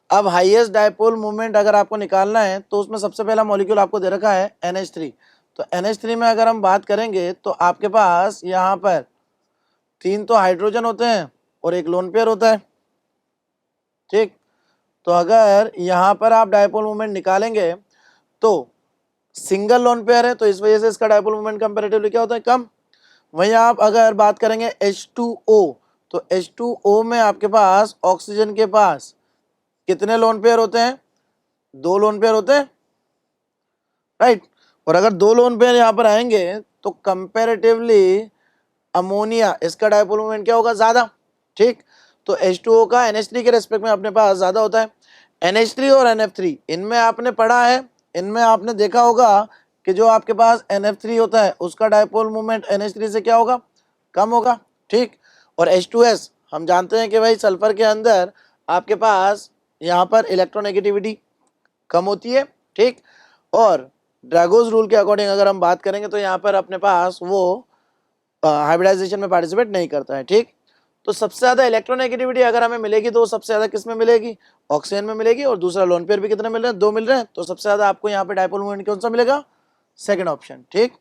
अब हाईएस्ट डाइपोल मोमेंट अगर आपको निकालना है तो उसमें सबसे पहला मॉलिक्यूल आपको दे रखा है NH3। तो NH3 में अगर हम बात करेंगे तो आपके पास यहाँ पर 3 तो हाइड्रोजन होते हैं और 1 लोन पेयर होता है, ठीक। तो अगर यहाँ पर आप डाइपोल मोमेंट निकालेंगे तो सिंगल लोन पेयर है, तो इस वजह से इसका डाइपोल मोमेंट कंपैरेटिवली क्या होता है, कम। वहीं आप अगर बात करेंगे H2O, तो H2O में आपके पास ऑक्सीजन के पास कितने लोन पेयर होते हैं, 2 लोन पेयर होते हैं, राइट। और अगर 2 लोन पेयर यहाँ पर आएंगे तो कंपैरेटिवली अमोनिया, इसका डाइपोल मोमेंट क्या होगा, ज्यादा, ठीक। तो H2O का NH3 के रेस्पेक्ट में अपने पास ज्यादा होता है। NH3 और NF3 इनमें आपने पढ़ा है, इनमें आपने देखा होगा कि जो आपके पास NF3 होता है उसका डाइपोल मोमेंट NH3 से क्या होगा, कम होगा, ठीक। और H2S हम जानते हैं कि भाई सल्फर के अंदर आपके पास यहाँ पर इलेक्ट्रोनेगेटिविटी कम होती है, ठीक। और ड्रैगोस रूल के अकॉर्डिंग अगर हम बात करेंगे तो यहाँ पर अपने पास वो हाइब्रिडाइजेशन में पार्टिसिपेट नहीं करता है, ठीक। तो सबसे ज्यादा इलेक्ट्रोनेगेटिविटी अगर हमें मिलेगी तो सबसे ज्यादा किस में मिलेगी, ऑक्सीजन में मिलेगी। और दूसरा लोन पेयर भी कितने मिल रहे हैं, 2 मिल रहे हैं। तो सबसे ज्यादा आपको यहाँ पे डाइपोल मोमेंट कौन सा मिलेगा, सेकंड ऑप्शन, ठीक।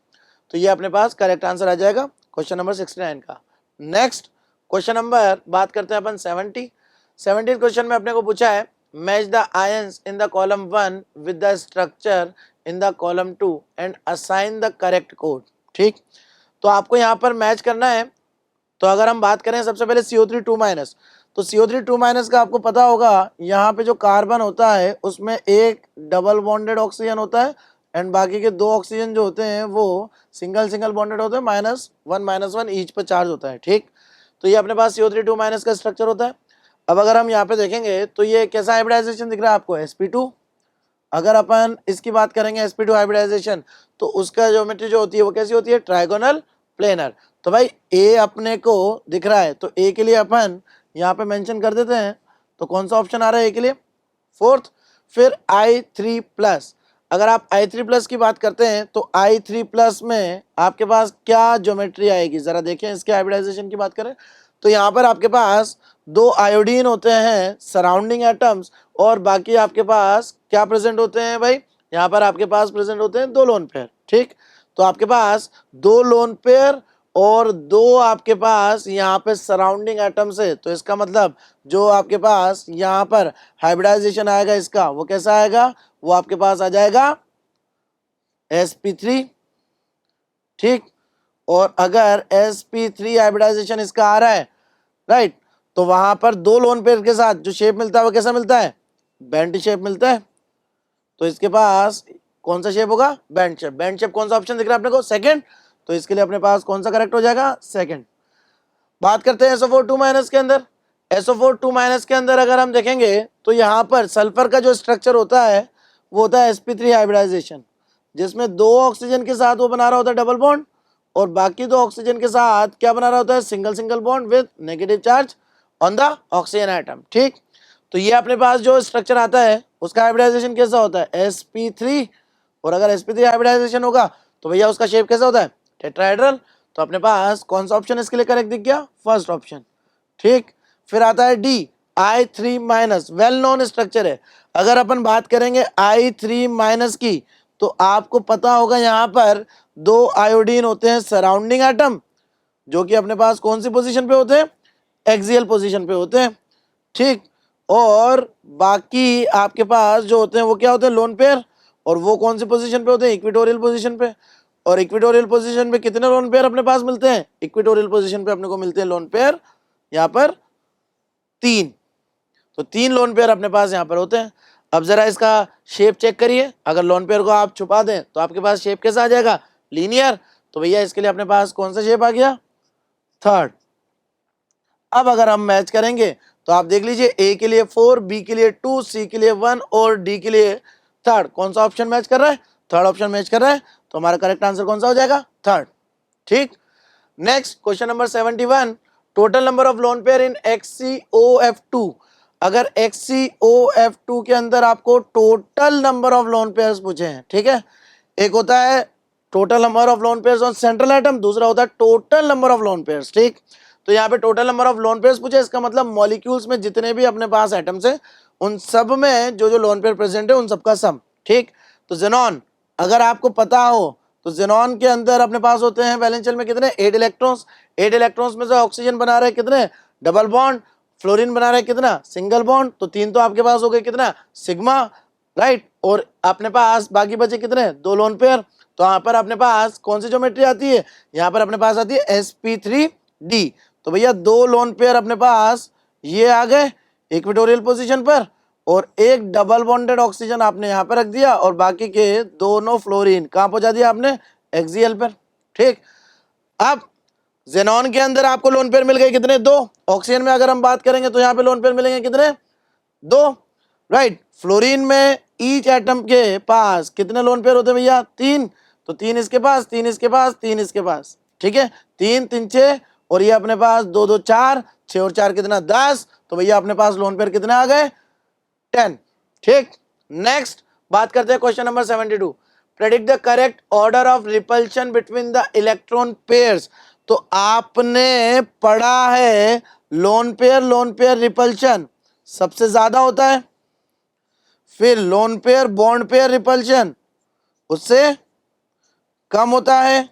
तो ये अपने पास करेक्ट आंसर आ जाएगा क्वेश्चन नंबर 69 का। नेक्स्ट क्वेश्चन नंबर बात करते हैं अपन 70 क्वेश्चन में अपने को पूछा है, match the ions in the column 1 with the structure in the column 2 and assign the correct code, ठीक। तो आपको यहाँ पर मैच करना है। तो अगर हम बात करें सबसे पहले CO3 2-, तो CO3 2- का आपको पता होगा यहाँ पे जो कार्बन होता है उसमें एक डबल बॉन्डेड ऑक्सीजन होता है एंड बाकी के 2 ऑक्सीजन जो होते हैं वो सिंगल बॉन्डेड होते हैं, -1 ईच पर चार्ज होता है, ठीक। तो ये अपने पास CO3 2- का स्ट्रक्चर होता है। अब अगर हम यहाँ पे देखेंगे तो ये कैसा हाइब्रिडाइजेशन दिख रहा है आपको, sp2। अगर अपन इसकी बात करेंगे sp2 हाइब्रिडाइजेशन, तो उसका ज्योमेट्री जो होती है वो कैसी होती है, ट्राइगोनल प्लेनर। तो भाई ए अपने को दिख रहा है, तो ए के लिए अपन यहाँ पे मेंशन कर देते हैं। तो कौन सा ऑप्शन आ रहा है ए के लिए, फोर्थ। फिर I3+, अगर आप I3+ की बात करते हैं तो I3+ में आपके पास क्या ज्योमेट्री आएगी, जरा देखें इसके हाइब्रिडाइजेशन की बात करें तो यहाँ पर आपके पास 2 आयोडीन होते हैं सराउंडिंग एटम्स, और बाकी आपके पास क्या प्रेजेंट होते हैं भाई, यहाँ पर आपके पास प्रेजेंट होते हैं 2 लोन पेयर, ठीक। तो आपके पास 2 लोन पेयर और 2 आपके पास यहाँ पे सराउंडिंग एटम्स है। तो इसका मतलब जो आपके पास यहाँ पर हाइब्रिडाइजेशन आएगा इसका वो कैसा आएगा, वो आपके पास आ जाएगा sp3, ठीक। और अगर sp3 हाइब्रिडाइजेशन इसका आ रहा है, राइट, तो वहां पर 2 लोन पेयर के साथ जो शेप मिलता है वो कैसा मिलता है, बेंट शेप मिलता है। तो इसके पास कौन सा शेप होगा, बेंट शेप। बेंट शेप कौन सा ऑप्शन दिख रहा है अपने को, सेकंड। तो इसके लिए अपने पास कौन सा करेक्ट हो जाएगा, सेकंड। बात करते हैं SO4 2- के अंदर। SO4 2- के अंदर अगर हम देखेंगे तो यहाँ पर सल्फर का जो स्ट्रक्चर होता है वो होता है sp3 हाइब्रिडाइजेशन, जिसमें 2 ऑक्सीजन के साथ वो बना रहा होता है डबल बॉन्ड, और बाकी 2 ऑक्सीजन के साथ क्या बना रहा होता है, single bond with negative charge on the oxygen atom, ठीक। तो ये अपने पास जो स्ट्रक्चर आता है उसका हाइब्रिडाइजेशन कैसा होता है, sp3। और अगर sp3 हाइब्रिडाइजेशन होगा तो भैया उसका शेप कैसा होता है, टेट्राहेड्रल। तो अपने पास कौन सा ऑप्शन इसके लिए करेक्ट दिख गया, फर्स्ट ऑप्शन, ठीक। फिर आता है D, I3-, well known structure है। अगर अपन बात करेंगे I3- की तो आपको पता होगा यहाँ पर 2 आयोडीन होते हैं सराउंडिंग एटम, जो कि अपने पास कौन सी पोजीशन पे होते हैं, एक्सियल पोजीशन पे होते हैं, ठीक। और बाकी आपके पास जो होते हैं वो क्या होते हैं, लोन पेयर, और वो कौन सी पोजीशन पे होते हैं, इक्वेटोरियल पोजीशन पे। और इक्वेटोरियल पोजीशन पे कितने लोन पेयर अपने पास मिलते हैं, इक्वेटोरियल पोजीशन पे अपने को मिलते हैं लोन पेयर यहाँ पर 3। तो 3 लोन पेयर अपने पास यहाँ पर होते हैं। अब जरा इसका शेप चेक करिए, अगर लोन पेयर को आप छुपा दें तो आपके पास शेप कैसा आ जाएगा, लीनियर। तो भैया इसके लिए अपने पास कौन सा शेप आ गया, थर्ड। अब अगर हम मैच करेंगे तो आप देख लीजिए, ए के लिए 4, बी के लिए 2, सी के लिए 1 और डी के लिए थर्ड। कौन सा ऑप्शन मैच कर रहा है, थर्ड ऑप्शन मैच कर रहा है। तो हमारा करेक्ट आंसर कौन सा हो जाएगा, थर्ड। ठीक। Next question number 71, total number of lone pair in XCOF2। अगर XCOF2 के अंदर आपको total number of lone pairs पूछे हैं, ठीक है, एक होता है total number of lone pairs on central atom, दूसरा होता है total number of lone pairs. ठीक, तो यहाँ पे total number of lone pairs पूछे, इसका मतलब मॉलिक्यूल्स में जितने भी अपने पास एटम्स है उन सब में जो जो लोन पेयर प्रेजेंट है उन सबका सम। ठीक, तो जेनॉन अगर आपको पता हो तो जेनॉन के अंदर अपने पास होते हैं वैलेंस शेल में कितने, 8 इलेक्ट्रॉन्स। 8 इलेक्ट्रॉन्स में से ऑक्सीजन बना रहे कितने, डबल बॉन्ड। फ्लोरीन बना रहे कितना, सिंगल बॉन्ड। तो 3 तो आपके पास हो गए कितना, सिग्मा, राइट। और अपने पास बाकी बचे कितने, 2 लोन पेयर। तो यहाँ पर अपने पास कौन सी ज्योमेट्री आती है, यहाँ पर अपने पास आती है sp3d। तो भैया 2 लोन पेयर अपने पास ये आ गए इक्वेटोरियल पोजीशन पर, और एक डबल बॉन्डेड ऑक्सीजन आपने यहाँ पर रख दिया, और बाकी के दोनों फ्लोरीन कहाँ पहुंचा दिया आपने, एक्सियल पर। ठीक, अब जेनॉन के अंदर आपको लोन पेयर मिल गए कितने, 2। ऑक्सीजन में अगर हम बात करेंगे तो यहाँ पे लोन पेयर मिलेंगे कितने, 2, राइट। फ्लोरीन में ईच एटम के पास कितने लोन पेयर होते हैं भैया, 3। तो 3 इसके पास, 3 इसके पास, 3 इसके पास। ठीक है, 3 3 6, और ये अपने पास 2 2 4, 6 और 4 कितना, 10। तो भैया अपने पास लोन पेयर कितने आ गए, 10। ठीक, नेक्स्ट बात करते हैं question number 72, predict the correct order of repulsion between the electron pairs. तो आपने पढ़ा है लोन पेयर रिपल्शन सबसे ज्यादा होता है, फिर loan pair bond pair repulsion उससे कम होता है,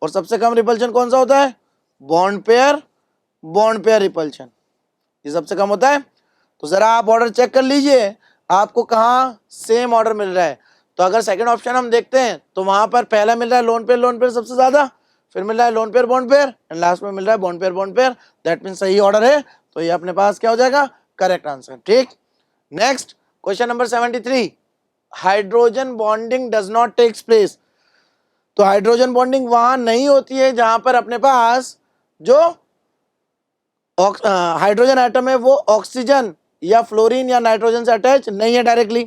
और सबसे कम रिपल्शन कौन सा होता है, बॉन्ड पेयर रिपल्शन, ये सबसे कम होता है। तो जरा आप ऑर्डर चेक कर लीजिए आपको कहाँ सेम ऑर्डर मिल रहा है। तो अगर सेकंड ऑप्शन हम देखते हैं तो वहां पर पहला मिल रहा है लोन पेयर सबसे ज्यादा, फिर मिल रहा है lone pair bond pair, and last में मिल रहा है बॉन्ड पेयर। दैट मीन सही ऑर्डर है, तो ये अपने पास क्या हो जाएगा, करेक्ट आंसर। ठीक, next question number 73, hydrogen bonding does not takes place. तो हाइड्रोजन बॉन्डिंग वहां नहीं होती है जहां पर अपने पास जो हाइड्रोजन एटम है वो ऑक्सीजन या फ्लोरीन या नाइट्रोजन से अटैच नहीं है डायरेक्टली।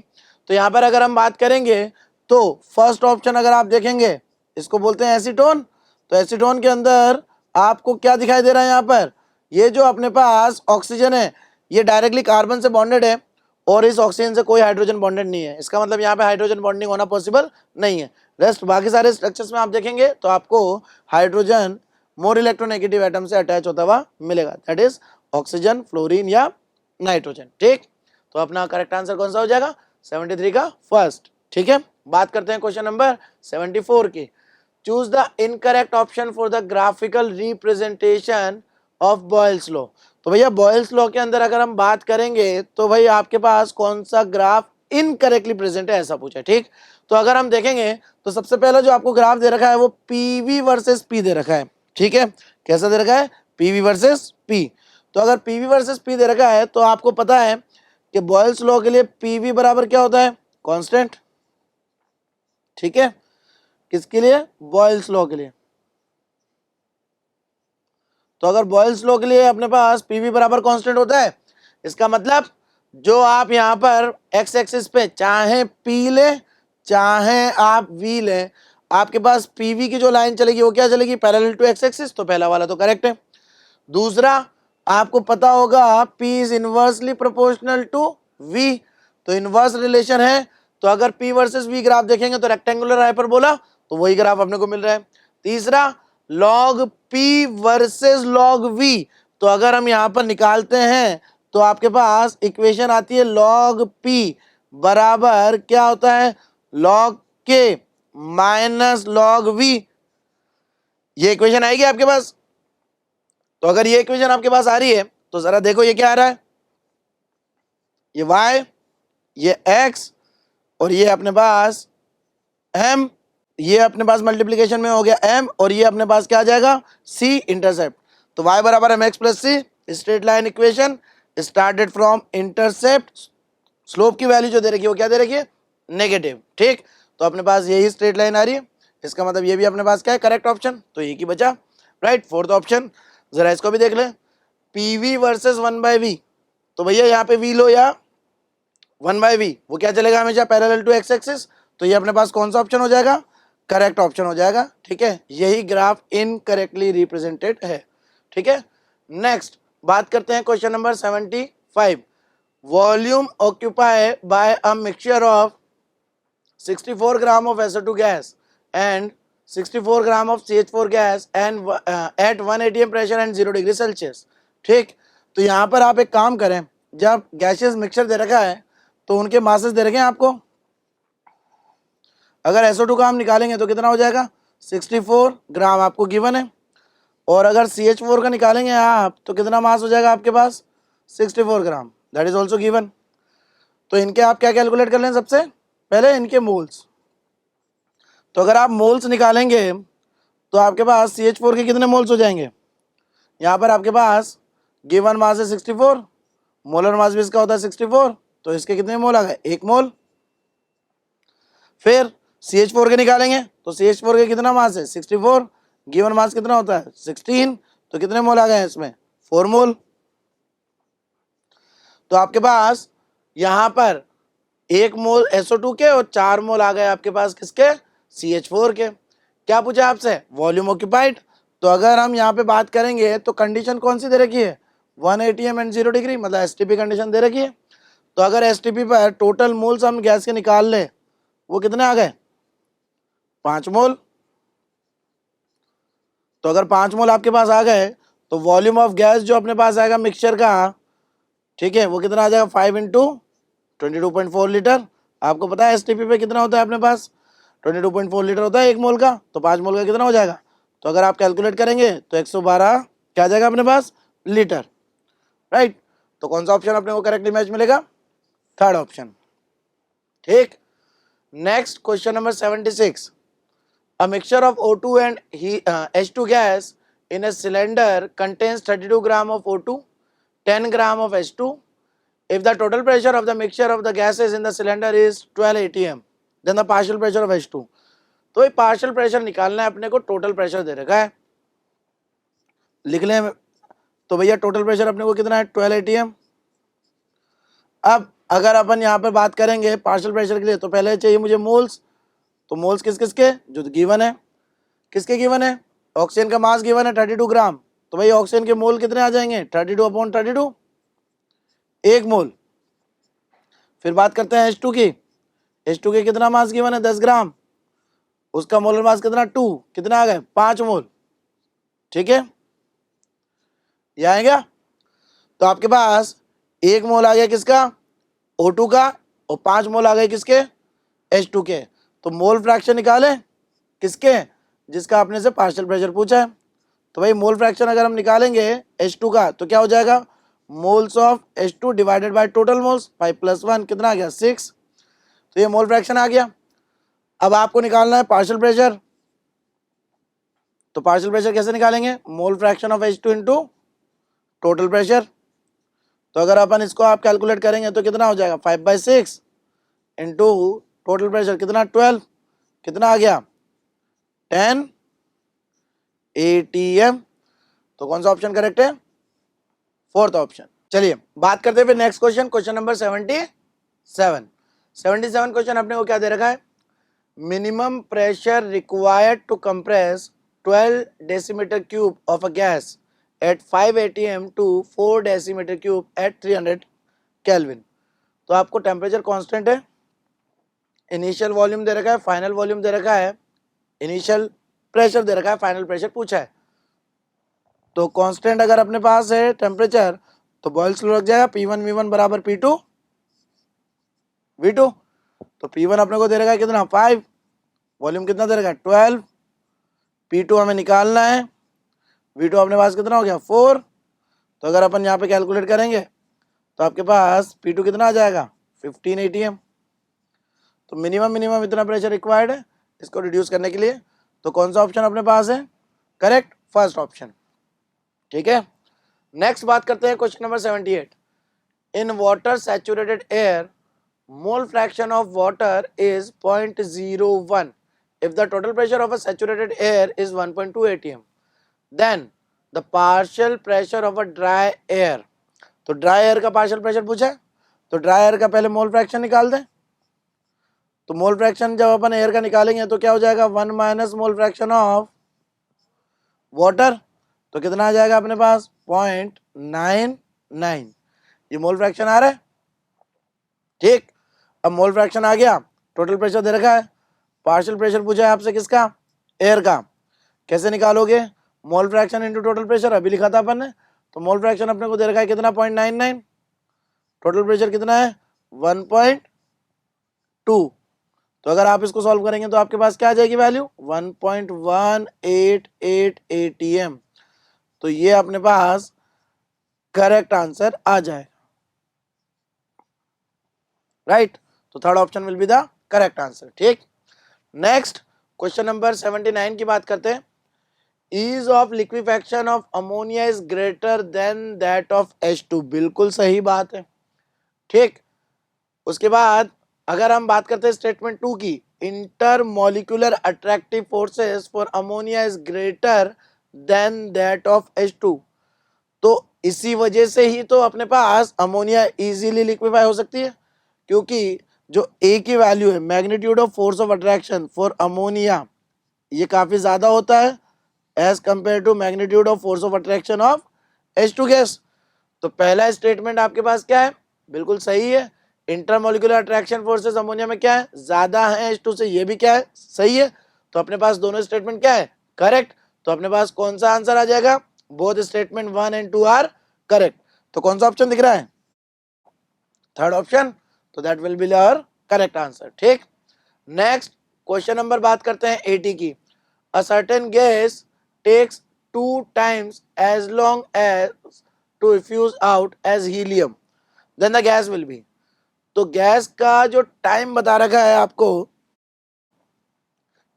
तो यहाँ पर अगर हम बात करेंगे तो फर्स्ट ऑप्शन अगर आप देखेंगे इसको बोलते हैं एसीटोन। तो एसीटोन के अंदर आपको क्या दिखाई दे रहा है, यहाँ पर ये जो अपने पास ऑक्सीजन है ये डायरेक्टली कार्बन से बॉन्डेड है, और इस ऑक्सीजन से कोई हाइड्रोजन बॉन्डेड नहीं है। इसका मतलब यहाँ पे हाइड्रोजन बॉन्डिंग होना पॉसिबल नहीं है। रेस्ट बाकी सारे स्ट्रक्चर्स में आप देखेंगे तो आपको हाइड्रोजन मोर इलेक्ट्रोनेगेटिव एटम से अटैच होता हुआ मिलेगा, दैट इज ऑक्सीजन, फ्लोरीन या नाइट्रोजन। ठीक, तो अपना करेक्ट आंसर कौन सा हो जाएगा, 73 का फर्स्ट। ठीक है, बात करते हैं क्वेश्चन नंबर 74 की, choose the incorrect option for the graphical representation of Boyle's law. तो भैया बॉयल्स लॉ के अंदर अगर हम बात करेंगे तो भाई आपके पास कौन सा ग्राफ इनकरेक्टली प्रेजेंट है ऐसा पूछा। ठीक, तो अगर हम देखेंगे तो सबसे पहला जो आपको ग्राफ दे रखा है वो पीवी वर्सेस पी दे रखा है। ठीक है, कैसा दे रखा है, पीवी वर्सेस पी। तो अगर पीवी वर्सेस पी दे रखा है तो आपको पता है कि बॉयल्स लॉ के लिए पीवी बराबर क्या होता है, कांस्टेंट। ठीक है, किसके लिए, बॉयल्स लॉ के लिए। तो अगर बॉयल्स लॉ के लिए अपने पास पीवी बराबर कांस्टेंट होता है, इसका मतलब जो आप यहाँ पर एक्स एक्सिस पे चाहे पी ले चाहे आप वी ले, आपके पास पीवी की जो लाइन चलेगी वो क्या चलेगी, पैरेलल टू एक्स एक्सिस। तो पहला वाला तो करेक्ट है। दूसरा आपको पता होगा P is inversely proportional to V, तो इनवर्स रिलेशन है। तो अगर पी वर्सेस वी ग्राफ देखेंगे तो रेक्टेंगुलर हाइपरबोला, तो वही ग्राफ अपने को मिल रहा है। तीसरा log P versus log V, तो अगर हम यहाँ पर निकालते हैं तो आपके पास इक्वेशन आती है लॉग पी बराबर क्या होता है, लॉग के माइनस लॉग वी। ये इक्वेशन आएगी आपके पास। तो अगर ये इक्वेशन आपके पास आ रही है तो जरा देखो ये क्या आ रहा है, ये y, ये x, और ये अपने पास m, ये अपने पास मल्टीप्लीकेशन में हो गया m, और ये अपने पास क्या आ जाएगा, c इंटरसेप्ट। तो y बराबर mx plus c, straight line equation started from intercept slope की वैल्यू जो दे रखी है वो क्या दे रखी है, नेगेटिव। ठीक, तो अपने पास यही स्ट्रेट लाइन आ रही है, इसका मतलब ये भी अपने पास क्या है, करेक्ट ऑप्शन, तो एक ही बचा, राइट। फोर्थ ऑप्शन, जरा इसको भी देख ले, पीवी वर्सेस 1/v, तो भैया यहाँ पे वी लो या 1/v, वो क्या चलेगा हमेशा, पैरेलल टू एक्स एक्सिस, तो ये अपने पास कौन सा ऑप्शन हो जाएगा, करेक्ट ऑप्शन हो जाएगा। ठीक है, यही ग्राफ इनकरेक्टली रिप्रेजेंटेड है। ठीक है, नेक्स्ट बात करते हैं question number 75, volume occupied by a mixture of 64 gram of SO2 gas and 64 gram of CH4 gas and at 1 atm pressure and 0 degree Celsius. ठीक, तो यहाँ पर आप एक काम करें, जब गैसियस मिक्सचर दे रखा है तो उनके मासेस दे रखे हैं आपको, अगर SO2 का हम निकालेंगे तो कितना हो जाएगा, 64 ग्राम आपको गिवन है, और अगर CH4 का निकालेंगे आप तो कितना मास हो जाएगा आपके पास, 64 ग्राम, दैट इज ऑल्सो गिवन। तो इनके आप क्या कैलकुलेट कर लें, सबसे पहले इनके मोल्स, तो अगर आप मोल्स निकालेंगे तो आपके पास CH4 के कितने मोल्स हो जाएंगे, यहाँ पर आपके पास गिवन मास है 64, मोलर मास भी इसका होता है 64, तो इसके कितने मोल आ गए, 1 मोल। फिर CH4 के निकालेंगे तो CH4 के कितना मास है 64, गिवन मास कितना होता है 16, तो कितने मोल आ गए इसमें, 4 मोल। तो आपके पास यहाँ पर 1 मोल SO2 के और 4 मोल आ गए आपके पास किसके, CH4 के। क्या पूछा आपसे, वॉल्यूम ऑक्यूपाइड, तो अगर हम यहाँ पे बात करेंगे तो कंडीशन कौन सी दे रखी है, 1 atm एंड 0 डिग्री, मतलब STP कंडीशन दे रखी है। तो अगर STP पर टोटल मोल्स हम गैस के निकाल ले, वो कितने आ गए, 5 मोल। तो अगर 5 मोल आपके पास आ गए तो वॉल्यूम ऑफ गैस जो अपने पास आएगा मिक्सचर का, ठीक है, वो कितना आ जाएगा, 5 इंटू 22.4 लीटर। आपको पता है एसटीपी पे कितना होता है अपने पास, 22.4 लीटर होता है 1 मोल का, तो 5 मोल का कितना हो जाएगा, तो अगर आप कैलकुलेट करेंगे तो 112 क्या आ जाएगा अपने पास, लीटर, राइट। तो कौन सा ऑप्शन अपने को करेक्टली मैच मिलेगा, थर्ड ऑप्शन। ठीक, next question number 76, a mixture of O2 and H2 gas in a cylinder contains 32 gram of O2, 10 gram of H2. If the total pressure of the mixture of the gases in the cylinder is 12 atm, then the partial pressure of H2. तो ये पार्शियल प्रेशर निकालना है अपने को, टोटल प्रेशर दे रखा है, लिख लें। तो भैया टोटल प्रेशर अपने को कितना है, 12 atm। अब अगर अपन यहाँ पर बात करेंगे पार्शियल प्रेशर के लिए, तो पहले चाहिए मुझे मोल्स, तो मोल्स किस किसके जो गिवन है, किसके गिवन है, ऑक्सीजन का मास गिवन है 32 ग्राम, तो भाई ऑक्सीजन के मोल कितने आ जाएंगे, 32/32, 1 मोल। फिर बात करते हैं H2 की, H2 के कितना मास गिवन है 10 ग्राम, उसका मोलर मास कितना 2, कितना आ गए 5 मोल। ठीक है, ये आएगा, तो आपके पास 1 मोल आ गया किसका, O2 का, और 5 मोल आ गए किसके, H2 के। तो मोल फ्रैक्शन निकाले किसके, जिसका आपने से पार्शियल प्रेशर पूछा है। तो भाई मोल फ्रैक्शन अगर हम निकालेंगे H2 का तो क्या हो जाएगा, moles of H2 divided by total moles, 5 + 1 कितना आ गया 6, तो ये मोल फ्रैक्शन आ गया। अब आपको निकालना है पार्शियल प्रेशर, तो पार्शियल प्रेशर कैसे निकालेंगे, mole fraction of H2 into total pressure. तो अगर अपन इसको आप कैलकुलेट करेंगे तो कितना हो जाएगा, 5/6 इंटू टोटल प्रेशर कितना 12, कितना आ गया 10 atm। तो कौन सा ऑप्शन करेक्ट है, फोर्थ ऑप्शन। चलिए बात करते हैं फिर next question, question number 77 question अपने को क्या दे रखा है, minimum pressure required to compress 12 decimetre cube of a gas at 5 atm to 4 decimetre cube at 300 kelvin. तो आपको टेम्परेचर कांस्टेंट है, इनिशियल वॉल्यूम दे रखा है, फाइनल वॉल्यूम दे रखा है, इनिशियल प्रेशर दे रखा है, फाइनल प्रेशर पूछा है। तो कांस्टेंट अगर अपने पास है टेम्परेचर, तो बॉयल्स लॉ लग जाएगा P1 V1 बराबर P2 V2। तो P1 अपने को दे रखा है कितना 5, वॉल्यूम कितना दे रखा है 12, P2 हमें निकालना है, V2 अपने पास कितना हो गया 4। तो अगर अपन यहाँ पे कैलकुलेट करेंगे तो आपके पास P2 कितना आ जाएगा 15 atm। तो मिनिमम इतना प्रेशर रिक्वायर्ड है इसको रिड्यूस करने के लिए। तो कौन सा ऑप्शन अपने पास है, करेक्ट फर्स्ट ऑप्शन। ठीक है, नेक्स्ट बात करते हैं question number 78, in water saturated air mole fraction of water is 0.01. If the total pressure of a saturated air is 1.2 atm, then the partial pressure of a dry air. तो ड्राई एयर का पार्शियल प्रेशर पूछा है, तो ड्राई एयर का पहले मोल फ्रैक्शन निकाल दें। तो मोल फ्रैक्शन जब अपन एयर का निकालेंगे तो क्या हो जाएगा, 1 minus mole fraction of water, तो कितना आ जाएगा अपने पास 0.99। ये मोल फ्रैक्शन आ रहा है, ठीक। अब मोल फ्रैक्शन आ गया, टोटल प्रेशर दे रखा है, पार्शियल प्रेशर पूछा है आपसे किसका, एयर का। कैसे निकालोगे, mole fraction into total pressure अभी लिखा था अपन ने, तो मोल फ्रैक्शन अपने को दे रखा है कितना 0.99, टोटल प्रेशर कितना है 1.2। तो अगर आप इसको सॉल्व करेंगे तो आपके पास क्या आ जाएगी वैल्यू 1.188 atm। तो ये अपने पास करेक्ट आंसर आ जाएगा, राइट। तो third option will be the correct answer, ठीक। नेक्स्ट क्वेश्चन नंबर 79 की बात करते हैं। Ease of liquefaction of ammonia is greater than that of H2, बिल्कुल सही बात है, ठीक। उसके बाद अगर हम बात करते हैं स्टेटमेंट 2 की, intermolecular attractive forces for ammonia is greater than that of H2, तो इसी वजह से ही तो अपने पास अमोनिया इजीली लिक्विफाई हो सकती है, क्योंकि जो ए की वैल्यू है magnitude of force of attraction for ammonia, ये काफी ज्यादा होता है as compare to magnitude of force of attraction of H2 gas. तो पहला स्टेटमेंट आपके पास क्या है, बिल्कुल सही है, इंटरमोलिकुलर अट्रैक्शन फोर्सेस अमोनिया में क्या है, ज्यादा है H2 से, ये भी क्या है, सही है। तो अपने पास दोनों स्टेटमेंट क्या है, करेक्ट। तो अपने पास कौन सा आंसर आ जाएगा, both statement 1 and 2 are correct. तो कौन सा ऑप्शन दिख रहा है, थर्ड ऑप्शन, तो that will be our correct answer, ठीक। नेक्स्ट क्वेश्चन नंबर बात करते हैं 80 की। A certain gas takes 2 times as long as to diffuse out as helium, then the gas will be। तो गैस का जो टाइम बता रखा है आपको,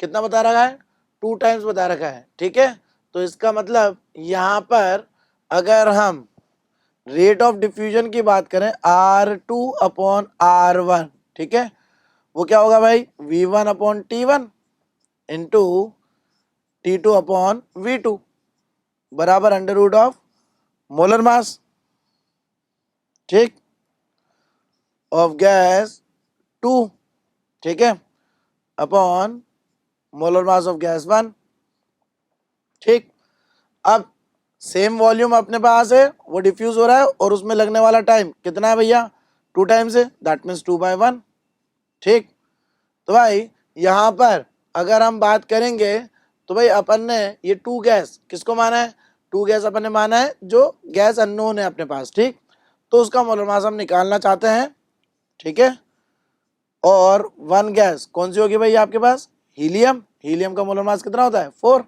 कितना बता रखा है, 2 times बता रखा है, ठीक है। तो इसका मतलब यहां पर अगर हम रेट ऑफ डिफ्यूजन की बात करें R2/R1, ठीक है, वो क्या होगा भाई V1/T1 इंटू T2/V2 बराबर under root of molar mass, ठीक, ऑफ गैस 2, ठीक है, upon molar mass of gas 1, ठीक। अब सेम वॉल्यूम अपने पास है, वो डिफ्यूज हो रहा है और उसमें लगने वाला टाइम कितना है भैया 2 times है, दैट मीन्स 2/1, ठीक। तो भाई यहाँ पर अगर हम बात करेंगे तो भाई अपन ने ये 2 गैस किसको माना है, 2 गैस अपन ने माना है जो गैस अननोन है अपने पास, ठीक। तो उसका मोलर मास हम निकालना चाहते हैं, ठीक है। और 1 गैस कौन सी होगी भाई आपके पास, हीलियम, हीलियम का मोलर मास कितना होता है 4।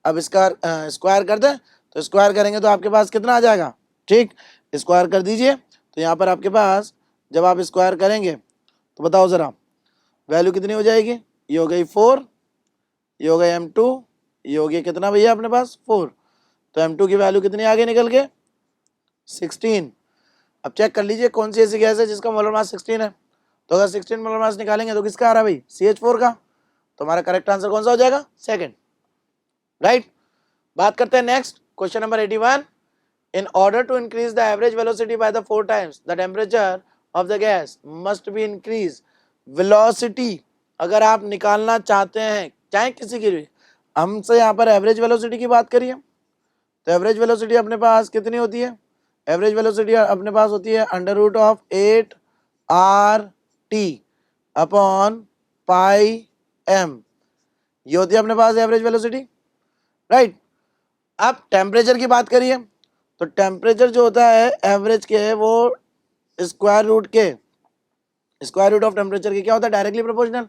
अब इसका स्क्वायर कर दें, तो स्क्वायर करेंगे तो आपके पास कितना आ जाएगा, ठीक, स्क्वायर कर दीजिए। तो यहाँ पर आपके पास जब आप स्क्वायर करेंगे तो बताओ ज़रा वैल्यू कितनी हो जाएगी, ये हो गई 4, ये हो गई M2, ये हो गया कितना भैया अपने पास 4। तो M2 की वैल्यू कितनी आगे निकल के 16। अब चेक कर लीजिए कौन सी ऐसी गैस है जिसका मोलर मास 16 है। तो अगर 16 मोलर मास निकालेंगे तो किसका आ रहा है भाई CH4 का। तो हमारा करेक्ट आंसर कौन सा हो जाएगा, सेकंड, राइट। बात करते हैं next question number 81। In order to increase the average velocity by the 4 times the temperature of the gas must be increase. Velocity अगर आप निकालना चाहते हैं चाहे किसी की भी, हमसे यहाँ पर एवरेज वेलोसिटी की बात करिए, तो एवरेज वेलोसिटी अपने पास कितनी होती है, एवरेज वेलोसिटी अपने पास होती है under root of 8RT upon pi m, ये होती है अपने पास एवरेज वेलोसिटी, राइट। अब टेम्परेचर की बात करिए, तो टेम्परेचर जो होता है एवरेज के वो स्क्वायर रूट ऑफ टेम्परेचर के क्या होता है, डायरेक्टली प्रोपोर्शनल,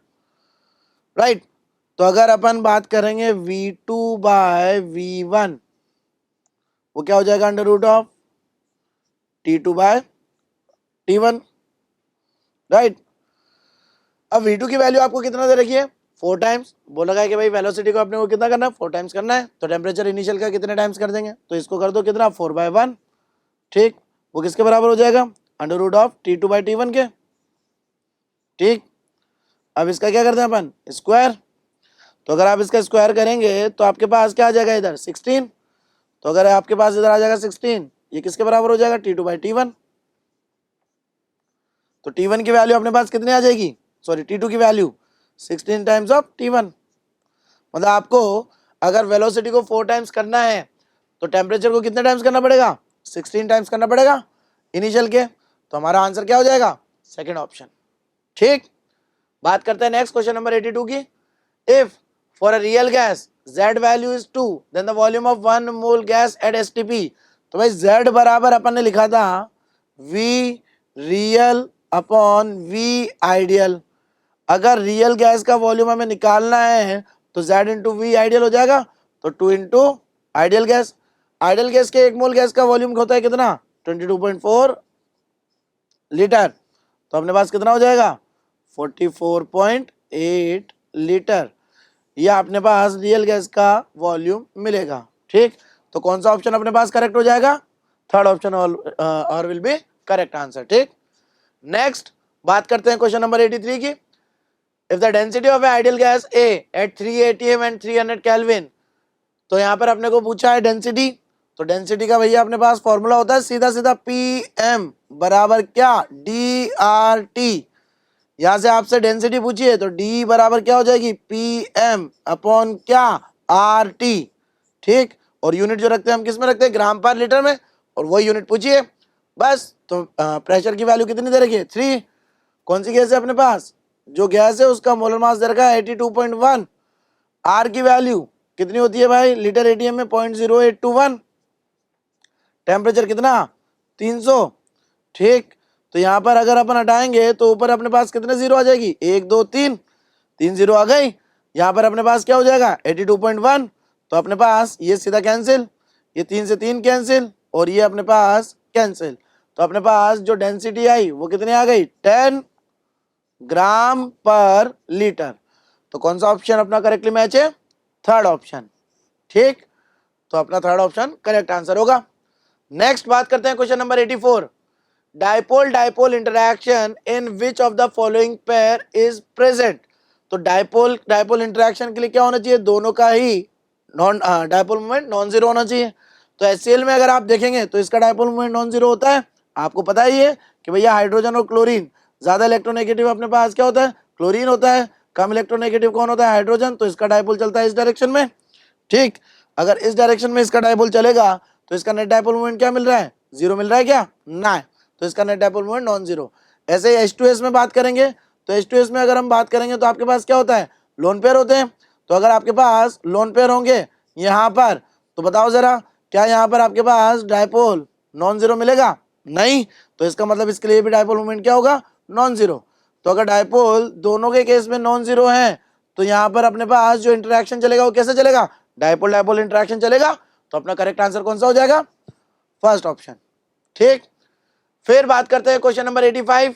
राइट। तो अगर अपन बात करेंगे V2/V1, वो क्या हो जाएगा under root of T2/T1, right. अब V2 की वैल्यू आपको कितना दे रखी है 4 times, बोला गया कि भाई वेलोसिटी को अपने को कितना करना है 4 times करना है। तो टेम्परेचर इनिशियल का कितने टाइम्स कर देंगे, तो इसको कर दो कितना 4/1, ठीक, वो किसके बराबर हो जाएगा अंडर रूट ऑफ T2/T1 के, ठीक, अब इसका क्या करते हैं अपन, स्क्वायर। तो अगर आप इसका स्क्वायर करेंगे तो आपके पास क्या आ जाएगा इधर 16। तो अगर आपके पास इधर आ जाएगा 16, ये किसके बराबर हो जाएगा, T2/T1। तो T1 की वैल्यू अपने पास कितनी आ जाएगी, सॉरी T2 की वैल्यू 16 टाइम्स ऑफ T1। मतलब आपको अगर वेलोसिटी को 4 टाइम्स करना है तो टेम्परेचर को कितने टाइम्स करना पड़ेगा, 16 टाइम्स करना पड़ेगा इनिशियल के। तो हमारा आंसर क्या हो जाएगा, सेकंड ऑप्शन। ठीक, बात करते हैं नेक्स्ट क्वेश्चन नंबर 82 की। If for a real gas Z value is 2 then the volume of 1 mole gas at STP। तो भाई Z बराबर अपन ने लिखा था V real upon V ideal. अगर रियल गैस का वॉल्यूम हमें निकालना है तो Z इंटू वी आइडियल हो जाएगा, तो 2 into ideal gas. Ideal gas के एक मोल गैस का वॉल्यूम होता है कितना, 22.4 लीटर। तो अपने पास कितना हो जाएगा, 44.8 लीटर। यह अपने पास रियल गैस का वॉल्यूम मिलेगा। ठीक, तो कौन सा ऑप्शन अपने पास करेक्ट हो जाएगा, थर्ड ऑप्शन और विल बी करेक्ट आंसर। ठीक, नेक्स्ट बात करते हैं क्वेश्चन नंबर 83 की। If the density of an ideal gas A at 3 atm and 300 Kelvin, तो यहाँ पर अपने को पूछा है डेंसिटी। तो डेंसिटी का भैया अपने पास फॉर्मूला होता है सीधा सीधा PM बराबर क्या, DRT। यहाँ से आपसे डेंसिटी पूछी है तो D बराबर क्या हो जाएगी, PM अपॉन क्या, RT। ठीक, और यूनिट जो रखते हैं हम किस में रखते हैं, ग्राम पर लीटर में, और वही यूनिट पूछिए बस। तो प्रेशर की वैल्यू कितनी दे रखी है, 3। कौन सी गैस है अपने पास, जो गैस है उसका मोलर मास दे रखा है 82.1। आर की वैल्यू कितनी होती है भाई, लीटर एटीएम में 0.0821। टेम्परेचर कितना, 300। ठीक, तो यहाँ पर अगर अपन हटाएंगे तो ऊपर अपने पास कितने जीरो आ जाएगी, 1 2 3, 3 जीरो आ गई। यहाँ पर अपने पास क्या हो जाएगा 82.1। तो अपने पास ये सीधा कैंसिल, ये 3 से 3 कैंसिल, और ये अपने पास कैंसिल। तो अपने पास जो डेंसिटी आई वो कितनी आ गई, 10 ग्राम पर लीटर। तो कौन सा ऑप्शन अपना करेक्टली मैच है, थर्ड ऑप्शन। ठीक, तो अपना थर्ड ऑप्शन करेक्ट आंसर होगा। नेक्स्ट बात करते हैं question number 84। Dipole dipole interaction in which of the following pair is present. तो डाइपोल डाइपोल इंटरैक्शन के लिए क्या होना चाहिए, दोनों का ही non dipole moment non zero होना चाहिए। तो HCl में अगर आप देखेंगे तो इसका डाइपोल मोमेंट नॉन जीरो होता है। आपको पता ही है कि भैया हाइड्रोजन और क्लोरीन, ज्यादा इलेक्ट्रोनेगेटिव अपने पास क्या होता है, क्लोरीन होता है। कम इलेक्ट्रोनेगेटिव कौन होता है, हाइड्रोजन। तो इसका डाइपोल चलता है इस डायरेक्शन में। ठीक, अगर इस डायरेक्शन में इसका डाइपोल चलेगा तो इसका नेट डाइपोल मोमेंट क्या मिल रहा है, जीरो मिल रहा है क्या, ना। तो इसका net dipole moment non zero. ऐसे ही H2S में बात करेंगे तो H2S में अगर हम बात करेंगे तो आपके पास क्या होता है, लोन पेयर होते हैं। तो अगर आपके पास लोन पेयर होंगे यहाँ पर, तो बताओ जरा क्या यहाँ पर आपके पास डाइपोल नॉन जीरो मिलेगा, नहीं। तो इसका मतलब इसके लिए भी डाइपोल मोमेंट क्या होगा, नॉन जीरो। तो अगर डाइपोल दोनों के केस में नॉन जीरो है तो यहाँ पर अपने पास जो इंटरेक्शन चलेगा वो कैसे चलेगा, डाइपोल डाइपोल इंटरेक्शन चलेगा। तो अपना करेक्ट आंसर कौन सा हो जाएगा, फर्स्ट ऑप्शन। ठीक, फिर बात करते हैं क्वेश्चन नंबर 85।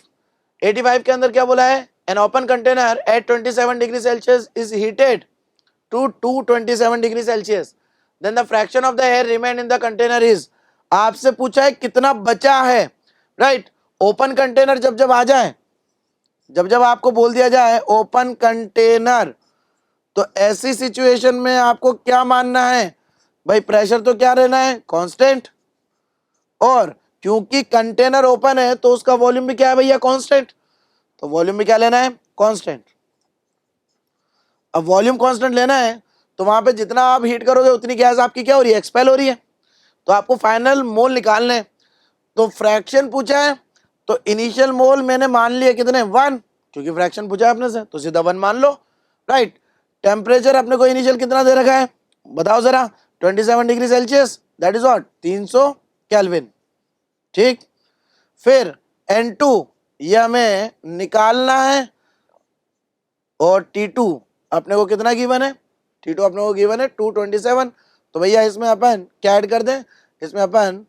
85 के अंदर क्या बोला है, an open container at 27 degree Celsius is heated to 227 degree Celsius, then the fraction of the air remain in the container is. आपसे पूछा है कितना बचा है, राइट। ओपन कंटेनर जब जब आ जाए, जब जब आपको बोल दिया जाए ओपन कंटेनर, तो ऐसी सिचुएशन में आपको क्या मानना है भाई, प्रेशर तो क्या रहना है, कांस्टेंट। और क्योंकि कंटेनर ओपन है तो उसका वॉल्यूम भी क्या है भैया, कांस्टेंट। तो वॉल्यूम भी क्या लेना है, कांस्टेंट। अब वॉल्यूम कांस्टेंट लेना है तो वहां पे जितना आप हीट करोगे उतनी गैस आपकी क्या हो रही है, एक्सपेल हो रही है। तो आपको फाइनल मोल निकालने, तो फ्रैक्शन पूछा है तो इनिशियल मोल मैंने मान लिया कितने, 1, क्योंकि फ्रैक्शन पूछा है अपने से तो सीधा 1 मान लो, राइट। टेम्परेचर अपने को इनिशियल कितना दे रखा है, बताओ जरा, 27 degree Celsius, that is what, 300 kelvin. ठीक, फिर N2 ये हमें निकालना है, और T2 अपने को कितना गिवन है, T2 अपने को गिवन है 227। तो भैया इसमें अपन क्या ऐड कर दें, इसमें अपन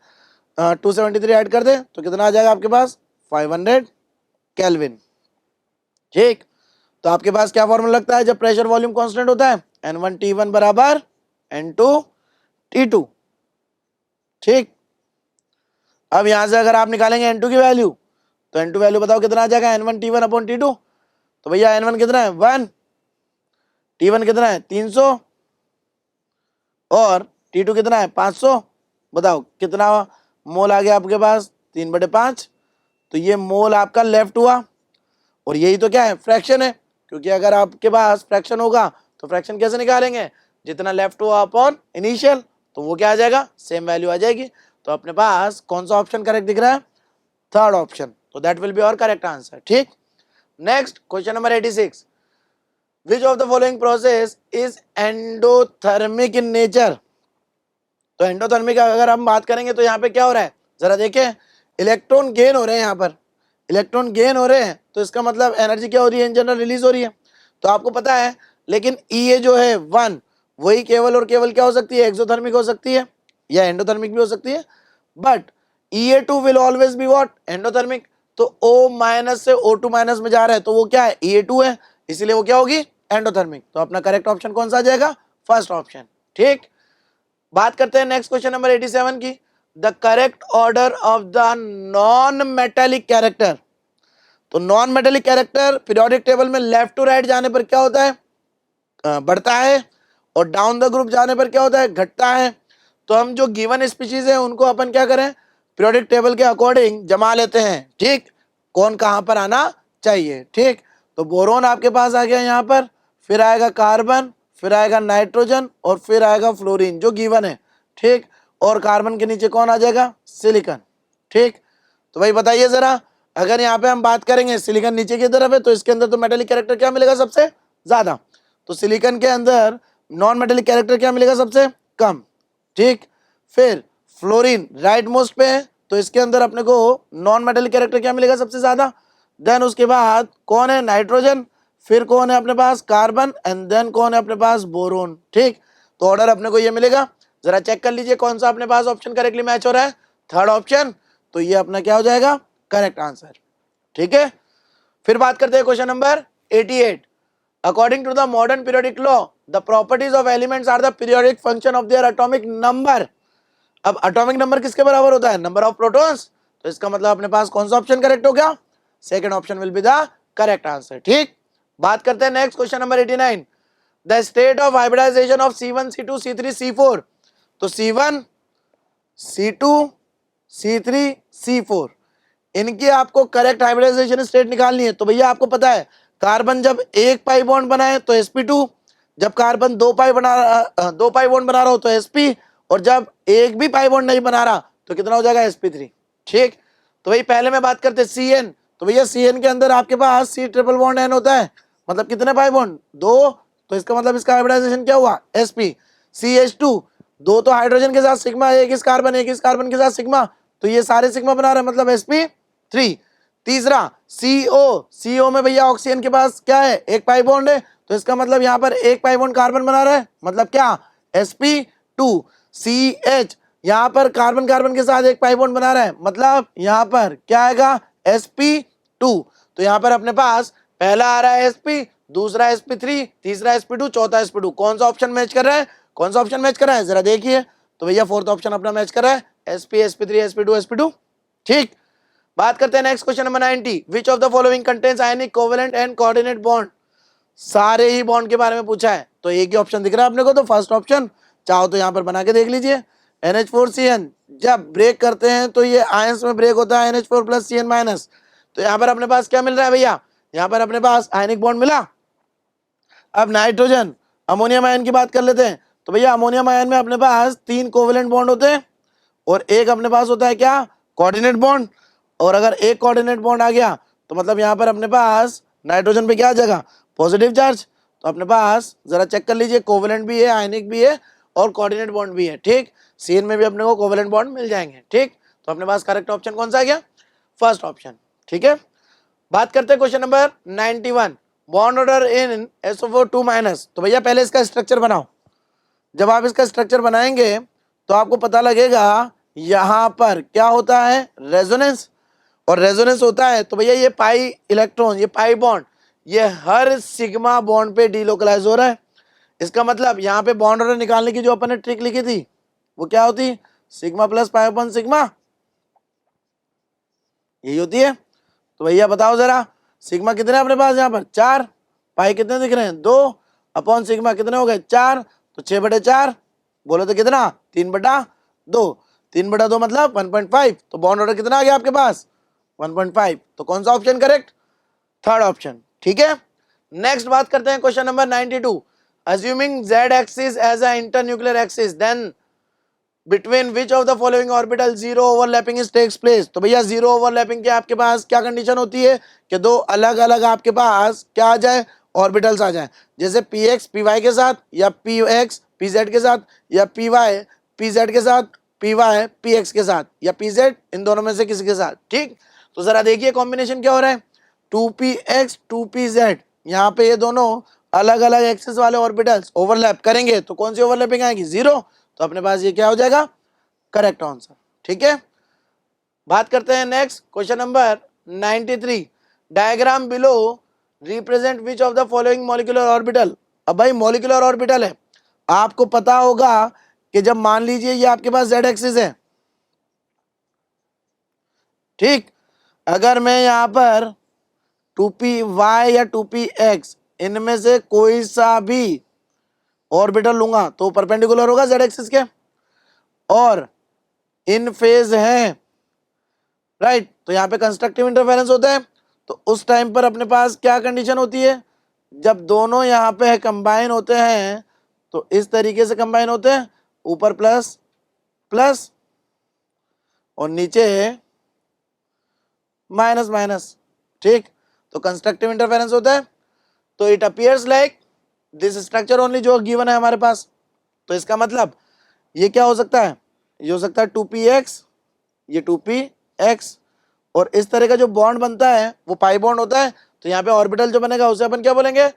273 ऐड कर दें तो कितना आ जाएगा आपके पास, 500 केल्विन। ठीक, तो आपके पास क्या फॉर्मूला लगता है जब प्रेशर वॉल्यूम कांस्टेंट होता है, N1T1 बराबर N2T2। ठीक, अब यहां से अगर आप निकालेंगे N2 की वैल्यू तो N2 वैल्यू बताओ कितना आ जाएगा, N1T1 अपॉन T2। तो भैया N1 कितना है 1, T1 कितना है 300 और T2 कितना है 500। बताओ कितना मोल आ गया आपके पास 3/5। तो ये मोल आपका लेफ्ट हुआ और यही तो क्या है फ्रैक्शन है, क्योंकि अगर आपके पास फ्रैक्शन होगा तो फ्रैक्शन कैसे निकालेंगे, जितना लेफ्ट हुआ अपॉन इनिशियल, तो वो क्या आ जाएगा सेम वैल्यू आ जाएगी। तो अपने पास कौन सा ऑप्शन करेक्ट दिख रहा है, थर्ड ऑप्शन, तो that will be our correct answer. ठीक, next question number 86, which of the following process is endothermic in nature. तो एंडोथर्मिक अगर हम बात करेंगे तो यहाँ पे क्या हो रहा है, जरा देखें, इलेक्ट्रॉन गेन हो रहे हैं, यहाँ पर इलेक्ट्रॉन गेन हो रहे हैं, तो इसका मतलब एनर्जी क्या हो रही है इन जनरल रिलीज हो रही है, तो आपको पता है। लेकिन ई जो है 1 वही केवल और केवल क्या हो सकती है, एक्सोथर्मिक हो सकती है या एंडोथर्मिक भी हो सकती है, but E2 will always be what, endothermic. तो O माइनस से O2 माइनस में जा रहा है तो वो क्या है E2 है, इसीलिए वो क्या होगी एंडोथर्मिक। तो अपना करेक्ट ऑप्शन कौन सा आ जाएगा, फर्स्ट ऑप्शन। ठीक, बात करते हैं नेक्स्ट क्वेश्चन नंबर 87 की, the correct order of the non metallic character. तो non metallic character periodic table में लेफ्ट टू राइट जाने पर क्या होता है, बढ़ता है, और डाउन द ग्रुप जाने पर क्या होता है, घटता है। तो हम जो गिवन स्पीशीज है उनको अपन क्या करें, पीरियोडिक टेबल के अकॉर्डिंग जमा लेते हैं। ठीक, कौन कहां पर आना चाहिए। ठीक, तो बोरोन आपके पास आ गया यहाँ पर, फिर आएगा कार्बन, फिर आएगा नाइट्रोजन और फिर आएगा फ्लोरीन जो गिवन है। ठीक, और कार्बन के नीचे कौन आ जाएगा, सिलिकॉन। ठीक, तो भाई बताइए जरा, अगर यहाँ पे हम बात करेंगे सिलिकॉन नीचे की तरफ है तो इसके अंदर तो मेटेलिक कैरेक्टर क्या मिलेगा सबसे ज्यादा, तो सिलिकॉन के अंदर नॉन मेटेलिक कैरेक्टर क्या मिलेगा सबसे कम। ठीक, फिर फ्लोरीन राइट मोस्ट पे है तो इसके अंदर अपने को नॉन मेटेलिक कैरेक्टर क्या मिलेगा सबसे ज्यादा। देन उसके बाद कौन है, नाइट्रोजन, फिर कौन है अपने पास, कार्बन, एंड देन कौन है अपने पास, बोरोन। ठीक, तो ऑर्डर अपने को ये मिलेगा, जरा चेक कर लीजिए कौन सा अपने पास ऑप्शन करेक्टली मैच हो रहा है, थर्ड ऑप्शन। तो ये अपना क्या हो जाएगा, करेक्ट आंसर। ठीक है, फिर बात करते हैं question number 88, according to the modern periodic law the properties of elements are the periodic function of their atomic number. अब एटॉमिक नंबर किसके बराबर होता है, नंबर ऑफ प्रोटॉन्स, तो इसका मतलब अपने पास कौन सा ऑप्शन करेक्ट हो गया, second option will be the correct answer. ठीक, बात करते हैं next question number 89, the state of hybridization of C1 C2 C3 C4। तो C1 C2 C3 C4 इनकी आपको करेक्ट हाइब्रिडाइजेशन स्टेट निकालनी है। तो भैया आपको पता है कार्बन जब एक पाई बॉन्ड बनाए तो sp2, जब कार्बन दो पाई बॉन्ड बना रहा हो तो sp, और जब एक भी पाई बॉन्ड नहीं बना रहा तो कितना हो जाएगा sp3। ठीक, तो भाई पहले में बात करते Cn, तो भैया Cn के अंदर आपके पास C ट्रिपल बॉन्ड N होता है, मतलब कितने पाई बॉन्ड, दो, तो इसका मतलब इसका हाइब्रिडाइजेशन क्या हुआ sp। CH2 दो तो हाइड्रोजन के साथ सिग्मा, एक इस कार्बन के साथ सिग्मा, तो ये सारे सिग्मा बना रहे हैं मतलब sp3। तीसरा CO में भैया ऑक्सीजन के पास क्या है, एक पाई बॉन्ड है, तो इसका मतलब यहाँ पर एक पाई बॉन्ड कार्बन बना रहा है, मतलब क्या sp2। CH यहाँ पर कार्बन कार्बन के साथ एक पाई बॉन्ड बना रहा है, मतलब यहाँ पर क्या आएगा sp2। तो यहाँ पर अपने पास पहला आ रहा है sp, दूसरा sp3, तीसरा sp2, चौथा sp2। कौन सा ऑप्शन मैच कर रहा है, कौन सा ऑप्शन मैच कर रहा है, जरा देखिए। तो भैया फोर्थ ऑप्शन अपना मैच कर रहा है sp sp3 sp2 sp2। ठीक, बात करते हैं next question number 90, which of the following contains ionic covalent and coordinate bond. सारे ही बॉन्ड के बारे में पूछा है, तो एक ही ऑप्शन दिख रहा है अपने को, तो फर्स्ट ऑप्शन, चाहो तो यहाँ पर बना के देख लीजिए। NH4CN जब ब्रेक करते हैं तो ये आयंस में ब्रेक होता है NH4 प्लस CN माइनस, तो यहाँ पर अपने पास क्या मिल रहा है भैया, यहाँ पर अपने पास आयनिक बॉन्ड मिला। अब नाइट्रोजन अमोनियम आयन की बात कर लेते हैं, तो भैया अमोनियम आयन में अपने पास 3 कोवेलेंट बॉन्ड होते हैं और एक अपने पास होता है क्या, कोऑर्डिनेट बॉन्ड। और अगर एक कोऑर्डिनेट बॉन्ड आ गया तो मतलब यहाँ पर अपने पास नाइट्रोजन पे क्या आ जाएगा, पॉजिटिव चार्ज। तो अपने पास जरा चेक कर लीजिए, कोवेलेंट भी है, आयनिक भी है और कोऑर्डिनेट बॉन्ड भी है। ठीक, सीन में भी अपने को कोवेलेंट बॉन्ड मिल जाएंगे। ठीक, तो अपने पास करेक्ट ऑप्शन कौन सा आ गया, फर्स्ट ऑप्शन। ठीक है, बात करते हैं question number 91, bond order in SO4 2-। तो भैया पहले इसका स्ट्रक्चर बनाओ, जब आप इसका स्ट्रक्चर बनाएंगे तो आपको पता लगेगा यहाँ पर क्या होता है, रेजोनेंस, और रेजोनेंस होता है तो भैया ये पाई इलेक्ट्रॉन, ये पाई बॉन्ड, ये हर सिग्मा बॉन्ड पे डीलोकलाइज हो रहा है। इसका मतलब यहाँ पे बॉन्ड ऑर्डर निकालने की जो अपन ने ट्रिक लिखी थी वो क्या होती, sigma plus pi upon sigma, यही होती है। तो भैया बताओ जरा, सिग्मा कितने हैं अपने पास यहाँ पर 4, पाई कितने दिख रहे हैं 2 अपॉन सिग्मा कितने हो गए 4, तो 6/4 बोलो तो कितना 3/2, 3/2 मतलब 1.5, तो बॉन्ड ऑर्डर कितना आ गया आपके पास 1.5, तो कौन सा ऑप्शन करेक्ट, थर्ड ऑप्शन। ठीक है, नेक्स्ट बात करते हैं question number 92। Assuming z axis as a internuclear axis then between which of the following orbital zero overlapping takes place. तो भैया जीरो ओवरलैपिंग के आपके पास क्या कंडीशन होती है कि दो अलग अलग आपके पास क्या आ जाए ऑर्बिटल्स आ जाए, जैसे पी एक्स पी वाई के साथ, या पी एक्स पी जेड के साथ, या पी वाई पी जेड के साथ, पी वाई पी एक्स के साथ, या पी जेड इन दोनों में से किसी के साथ। ठीक, तो जरा देखिए कॉम्बिनेशन क्या हो रहा है, 2px 2pz, यहाँ पे ये दोनों अलग अलग एक्सिस वाले ऑर्बिटल्स ओवरलैप करेंगे तो कौन सी ओवरलैपिंग आएगी जीरो, तो अपने पास ये क्या हो जाएगा करेक्ट आंसर। ठीक है, बात करते हैं next question number 93। Diagram below represent which of the following molecular orbital. अब भाई मॉलिक्यूलर ऑर्बिटल है, आपको पता होगा कि जब मान लीजिए ये आपके पास z एक्सिस है, ठीक, अगर मैं यहाँ पर 2py या 2px इनमें से कोई सा भी ऑर्बिटल लूंगा तो परपेंडिकुलर होगा z एक्सिस के और इन फेज है, राइट, तो यहाँ पे कंस्ट्रक्टिव इंटरफेरेंस होता है। तो उस टाइम पर अपने पास क्या कंडीशन होती है, जब दोनों यहाँ पे कंबाइन होते हैं तो इस तरीके से कंबाइन होते हैं, ऊपर प्लस प्लस और नीचे माइनस माइनस। ठीक, तो कंस्ट्रक्टिव इंटरफेरेंस होता है। तो it appears like this structure only जो गिवन है हमारे पास। तो इसका मतलब ये क्या हो सकता है, ये हो सकता है 2px, ये 2px, और इस तरह का जो बॉन्ड बनता है वो पाई बॉन्ड होता है। तो यहाँ पे ऑर्बिटल जो बनेगा उसे अपन क्या बोलेंगे,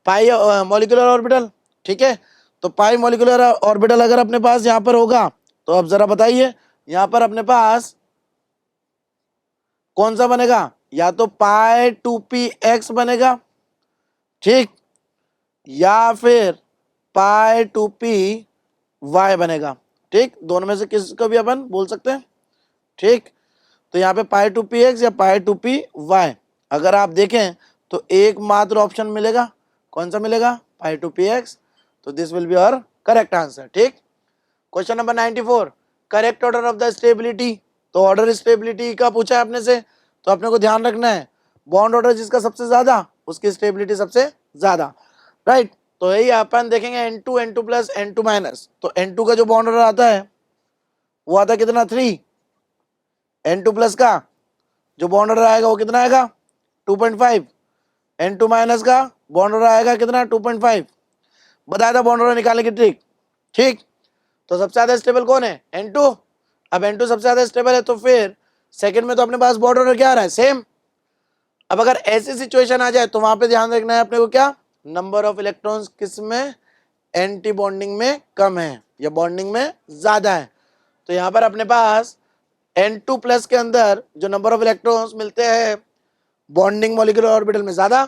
पाई मॉलिक्यूलर ऑर्बिटल। ठीक है, तो पाई मॉलिक्यूलर ऑर्बिटल अगर अपने पास यहाँ पर होगा तो अब जरा बताइए यहाँ पर अपने पास कौन सा बनेगा, या तो पाई 2px बनेगा, ठीक, या फिर पाई 2py बनेगा। ठीक, दोनों में से किसको भी अपन बोल सकते हैं। ठीक, तो यहाँ पे पाई 2px या पाई 2py अगर आप देखें तो एकमात्र ऑप्शन मिलेगा, कौन सा मिलेगा, पाई 2px, तो this will be our correct answer. ठीक, question number 94, correct order of the stability. तो ऑर्डर स्टेबिलिटी का पूछा है अपने से, तो अपने को ध्यान रखना है बॉन्ड ऑर्डर जिसका सबसे ज्यादा उसकी स्टेबिलिटी सबसे ज्यादा, राइट। तो यही अपन देखेंगे N2 N2 plus N2 minus. तो N2 का जो बॉन्ड ऑर्डर आता है वो आता है कितना 3, N2 प्लस का जो बॉन्ड ऑर्डर आएगा वो कितना आएगा 2.5, N2 माइनस का बॉन्ड ऑर्डर आएगा कितना 2.5। बताया था बॉन्ड ऑर्डर निकालने की ट्रिक। ठीक, तो सबसे ज्यादा स्टेबल कौन है N2। अब N2 सबसे ज्यादा स्टेबल है तो फिर सेकंड में तो अपने पास बॉन्ड ऑर्डर क्या आ रहा है सेम। अब अगर ऐसी सिचुएशन आ जाए तो वहां पे ध्यान रखना है अपने को क्या, नंबर ऑफ इलेक्ट्रॉन्स किस में एंटी बॉन्डिंग में कम है या बॉन्डिंग में ज्यादा है। तो यहाँ पर अपने पास N2 प्लस के अंदर जो नंबर ऑफ इलेक्ट्रॉन्स मिलते हैं बॉन्डिंग मॉलिक्यूलर ऑर्बिटल में ज्यादा,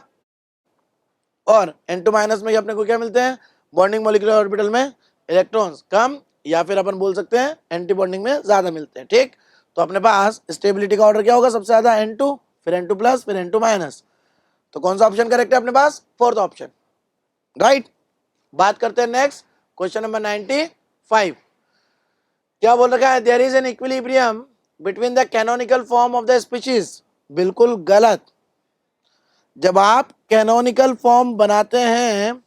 और N2 माइनस में अपने को क्या मिलते हैं बॉन्डिंग मॉलिक्यूलर ऑर्बिटल में इलेक्ट्रॉन्स कम, या फिर अपन बोल सकते हैं एंटी बॉन्डिंग में ज्यादा मिलते हैं। ठीक, तो अपने पास स्टेबिलिटी का ऑर्डर क्या होगा सबसे ज्यादा N2, फिर N2 प्लस, फिर N2 माइनस। तो कौन सा ऑप्शन करेक्ट है अपने पास, फोर्थ ऑप्शन, राइट। बात करते हैं नेक्स्ट क्वेश्चन नंबर 95। क्या बोल रखा है, there is an equilibrium between the canonical form of the species. बिल्कुल गलत। जब आप कैनोनिकल फॉर्म बनाते हैं,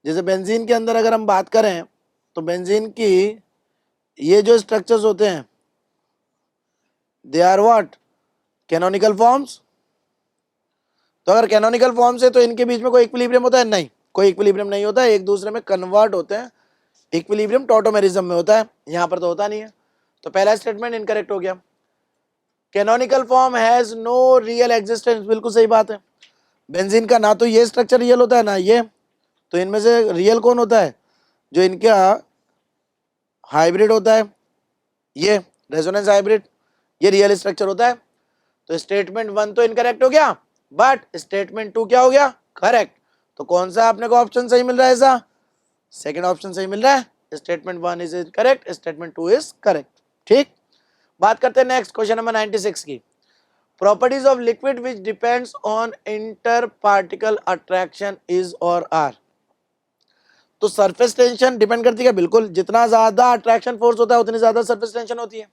जैसे बेंजीन के अंदर अगर हम बात करें तो बेंजीन की ये जो स्ट्रक्चर्स होते हैं they are what canonical forms. तो अगर कैनोनिकल फॉर्म्स है तो इनके बीच में कोई इक्विलिब्रियम होता है, नहीं, कोई इक्विलिब्रियम नहीं होता है, एक दूसरे में कन्वर्ट होते हैं। इक्विलिब्रियम टॉटोमेरिज्म में होता है, यहाँ पर तो होता नहीं है। तो पहला स्टेटमेंट इनकरेक्ट हो गया। Canonical form has no real existence, बिल्कुल सही बात है। बेंजीन का ना तो ये स्ट्रक्चर रियल होता है ना ये, तो इनमें से रियल कौन होता है, जो इनका हाइब्रिड होता है, ये रेजोनेंस हाइब्रिड, ये रियल स्ट्रक्चर होता है। तो स्टेटमेंट 1 तो इनकरेक्ट हो गया, बट स्टेटमेंट 2 क्या हो गया करेक्ट। तो कौन सा आपने को ऑप्शन सही मिल रहा है, ऐसा सेकंड ऑप्शन सही मिल रहा है। Statement 1 is correct, statement 2 is correct. ठीक, बात करते हैं नेक्स्ट क्वेश्चन नंबर 96 की। Properties of liquid which depends on inter particle attraction is और आर। तो सरफेस टेंशन डिपेंड करती है, बिल्कुल, जितना ज्यादा अट्रैक्शन फोर्स होता है उतनी ज्यादा सरफेस टेंशन होती है।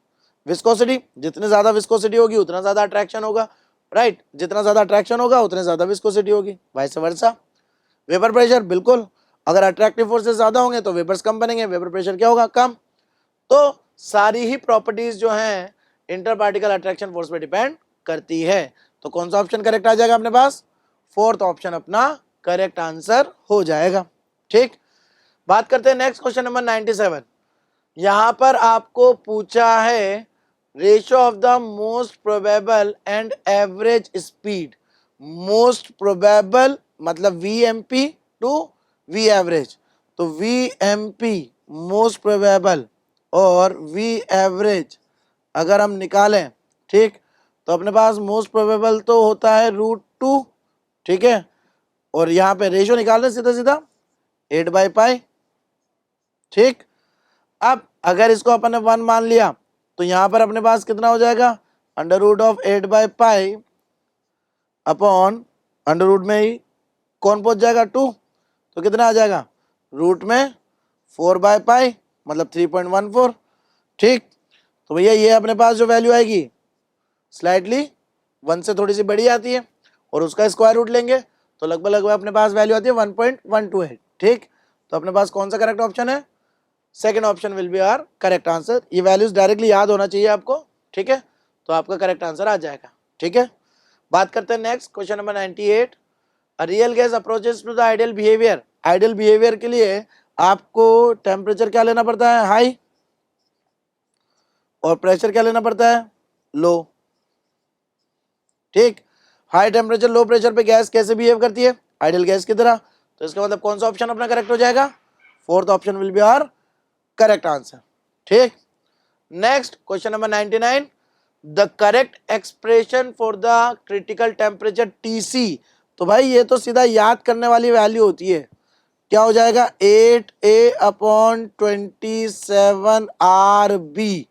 विस्कोसिटी, जितनी ज्यादा विस्कोसिटी होगी उतना ज्यादा अट्रैक्शन होगा, राइट, जितना ज्यादा अट्रैक्शन होगा उतनी ज्यादा विस्कोसिटी होगी, वाइस वर्सा। वेपर प्रेशर, बिल्कुल, अगर अट्रैक्टिव फोर्सेस ज्यादा होंगे तो वेपर्स कम बनेंगे, वेपर प्रेशर क्या होगा, कम। तो सारी ही प्रॉपर्टीज जो हैं इंटर पार्टिकल अट्रैक्शन फोर्स पे डिपेंड करती है। तो कौन सा ऑप्शन करेक्ट आ जाएगा अपने पास, फोर्थ ऑप्शन अपना करेक्ट आंसर हो जाएगा। ठीक, बात करते हैं नेक्स्ट क्वेश्चन नंबर 97। यहां पर आपको पूछा है ratio of the most probable and average speed. Most probable मतलब VMP टू V एवरेज। तो VMP मोस्ट प्रोबेबल और V एवरेज अगर हम निकालें, ठीक, तो अपने पास मोस्ट प्रोबेबल तो होता है √2, ठीक है, और यहाँ पे रेशियो निकाल रहे सीधा सीधा 8/π। ठीक, अब अगर इसको अपन ने 1 मान लिया तो यहाँ पर अपने पास कितना हो जाएगा, √8/π अपॉन √ में ही कौन पहुंच जाएगा 2, तो कितना आ जाएगा, रूट में 4/π मतलब 3.14। ठीक, तो भैया ये अपने पास जो वैल्यू आएगी स्लाइटली 1 से थोड़ी सी बड़ी आती है और उसका स्क्वायर रूट लेंगे तो लगभग अपने पास वैल्यू आती है 1.128। ठीक, तो अपने पास कौन सा करेक्ट ऑप्शन है, second option will be our correct answer. ये वैल्यूज डायरेक्टली याद होना चाहिए आपको, ठीक है, तो आपका करेक्ट आंसर आ जाएगा। ठीक है, बात करते हैं next question number 98। A real gas approaches to the ideal behaviour. Ideal behaviour के लिए आपको टेम्परेचर क्या लेना पड़ता है, हाई, और प्रेशर क्या लेना पड़ता है, लो। ठीक, हाई टेम्परेचर लो प्रेशर पे गैस कैसे बिहेव करती है, आइडियल गैस की तरह। तो इसका मतलब कौन सा ऑप्शन अपना करेक्ट हो जाएगा, fourth option will be our correct answer. ठीक, next question number 99। The correct expression for the critical temperature TC। तो भाई ये तो सीधा याद करने वाली वैल्यू होती है, क्या हो जाएगा 8A/27RB।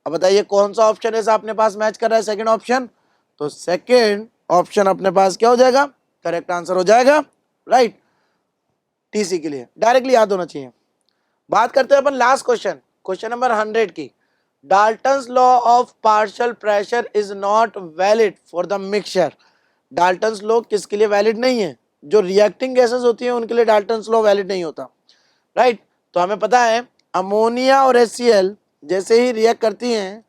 अब बताइए कौन सा ऑप्शन है अपने पास मैच कर रहा है, सेकंड ऑप्शन। तो सेकंड ऑप्शन अपने पास क्या हो जाएगा, करेक्ट आंसर हो जाएगा, राइट, TC के लिए डायरेक्टली याद होना चाहिए। बात करते हैं अपन लास्ट क्वेश्चन, क्वेश्चन नंबर 100 की। Dalton's law of partial pressure is not valid for the mixture. Dalton's law किसके लिए वैलिड नहीं है, जो रिएक्टिंग गैसेस होती हैं उनके लिए डाल्टन्स लॉ वैलिड नहीं होता, राइट। तो हमें पता है अमोनिया और HCl जैसे ही रिएक्ट करती हैं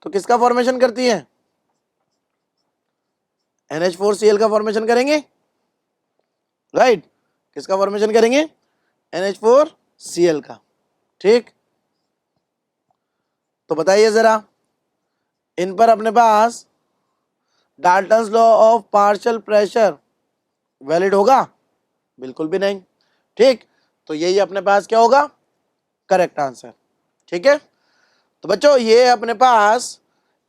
तो किसका फॉर्मेशन करती हैं, NH4Cl का फॉर्मेशन करेंगे, राइट, किसका फॉर्मेशन करेंगे, NH4Cl का। ठीक, तो बताइए जरा इन पर अपने पास Dalton's law of partial pressure valid होगा, बिल्कुल भी नहीं। ठीक, तो यही अपने पास क्या होगा, करेक्ट आंसर। ठीक है, तो बच्चों ये अपने पास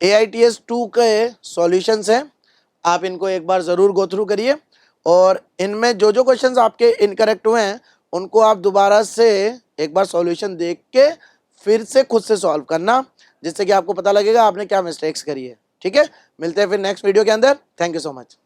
AITS 2 के सॉल्यूशंस हैं, आप इनको एक बार जरूर गो थ्रू करिए और इनमें जो जो क्वेश्चंस आपके इनकरेक्ट हुए हैं उनको आप दोबारा से एक बार सॉल्यूशन देख के फिर से खुद से सॉल्व करना, जिससे कि आपको पता लगेगा आपने क्या मिस्टेक्स करी है। ठीक है, मिलते हैं फिर नेक्स्ट वीडियो के अंदर। Thank you so much.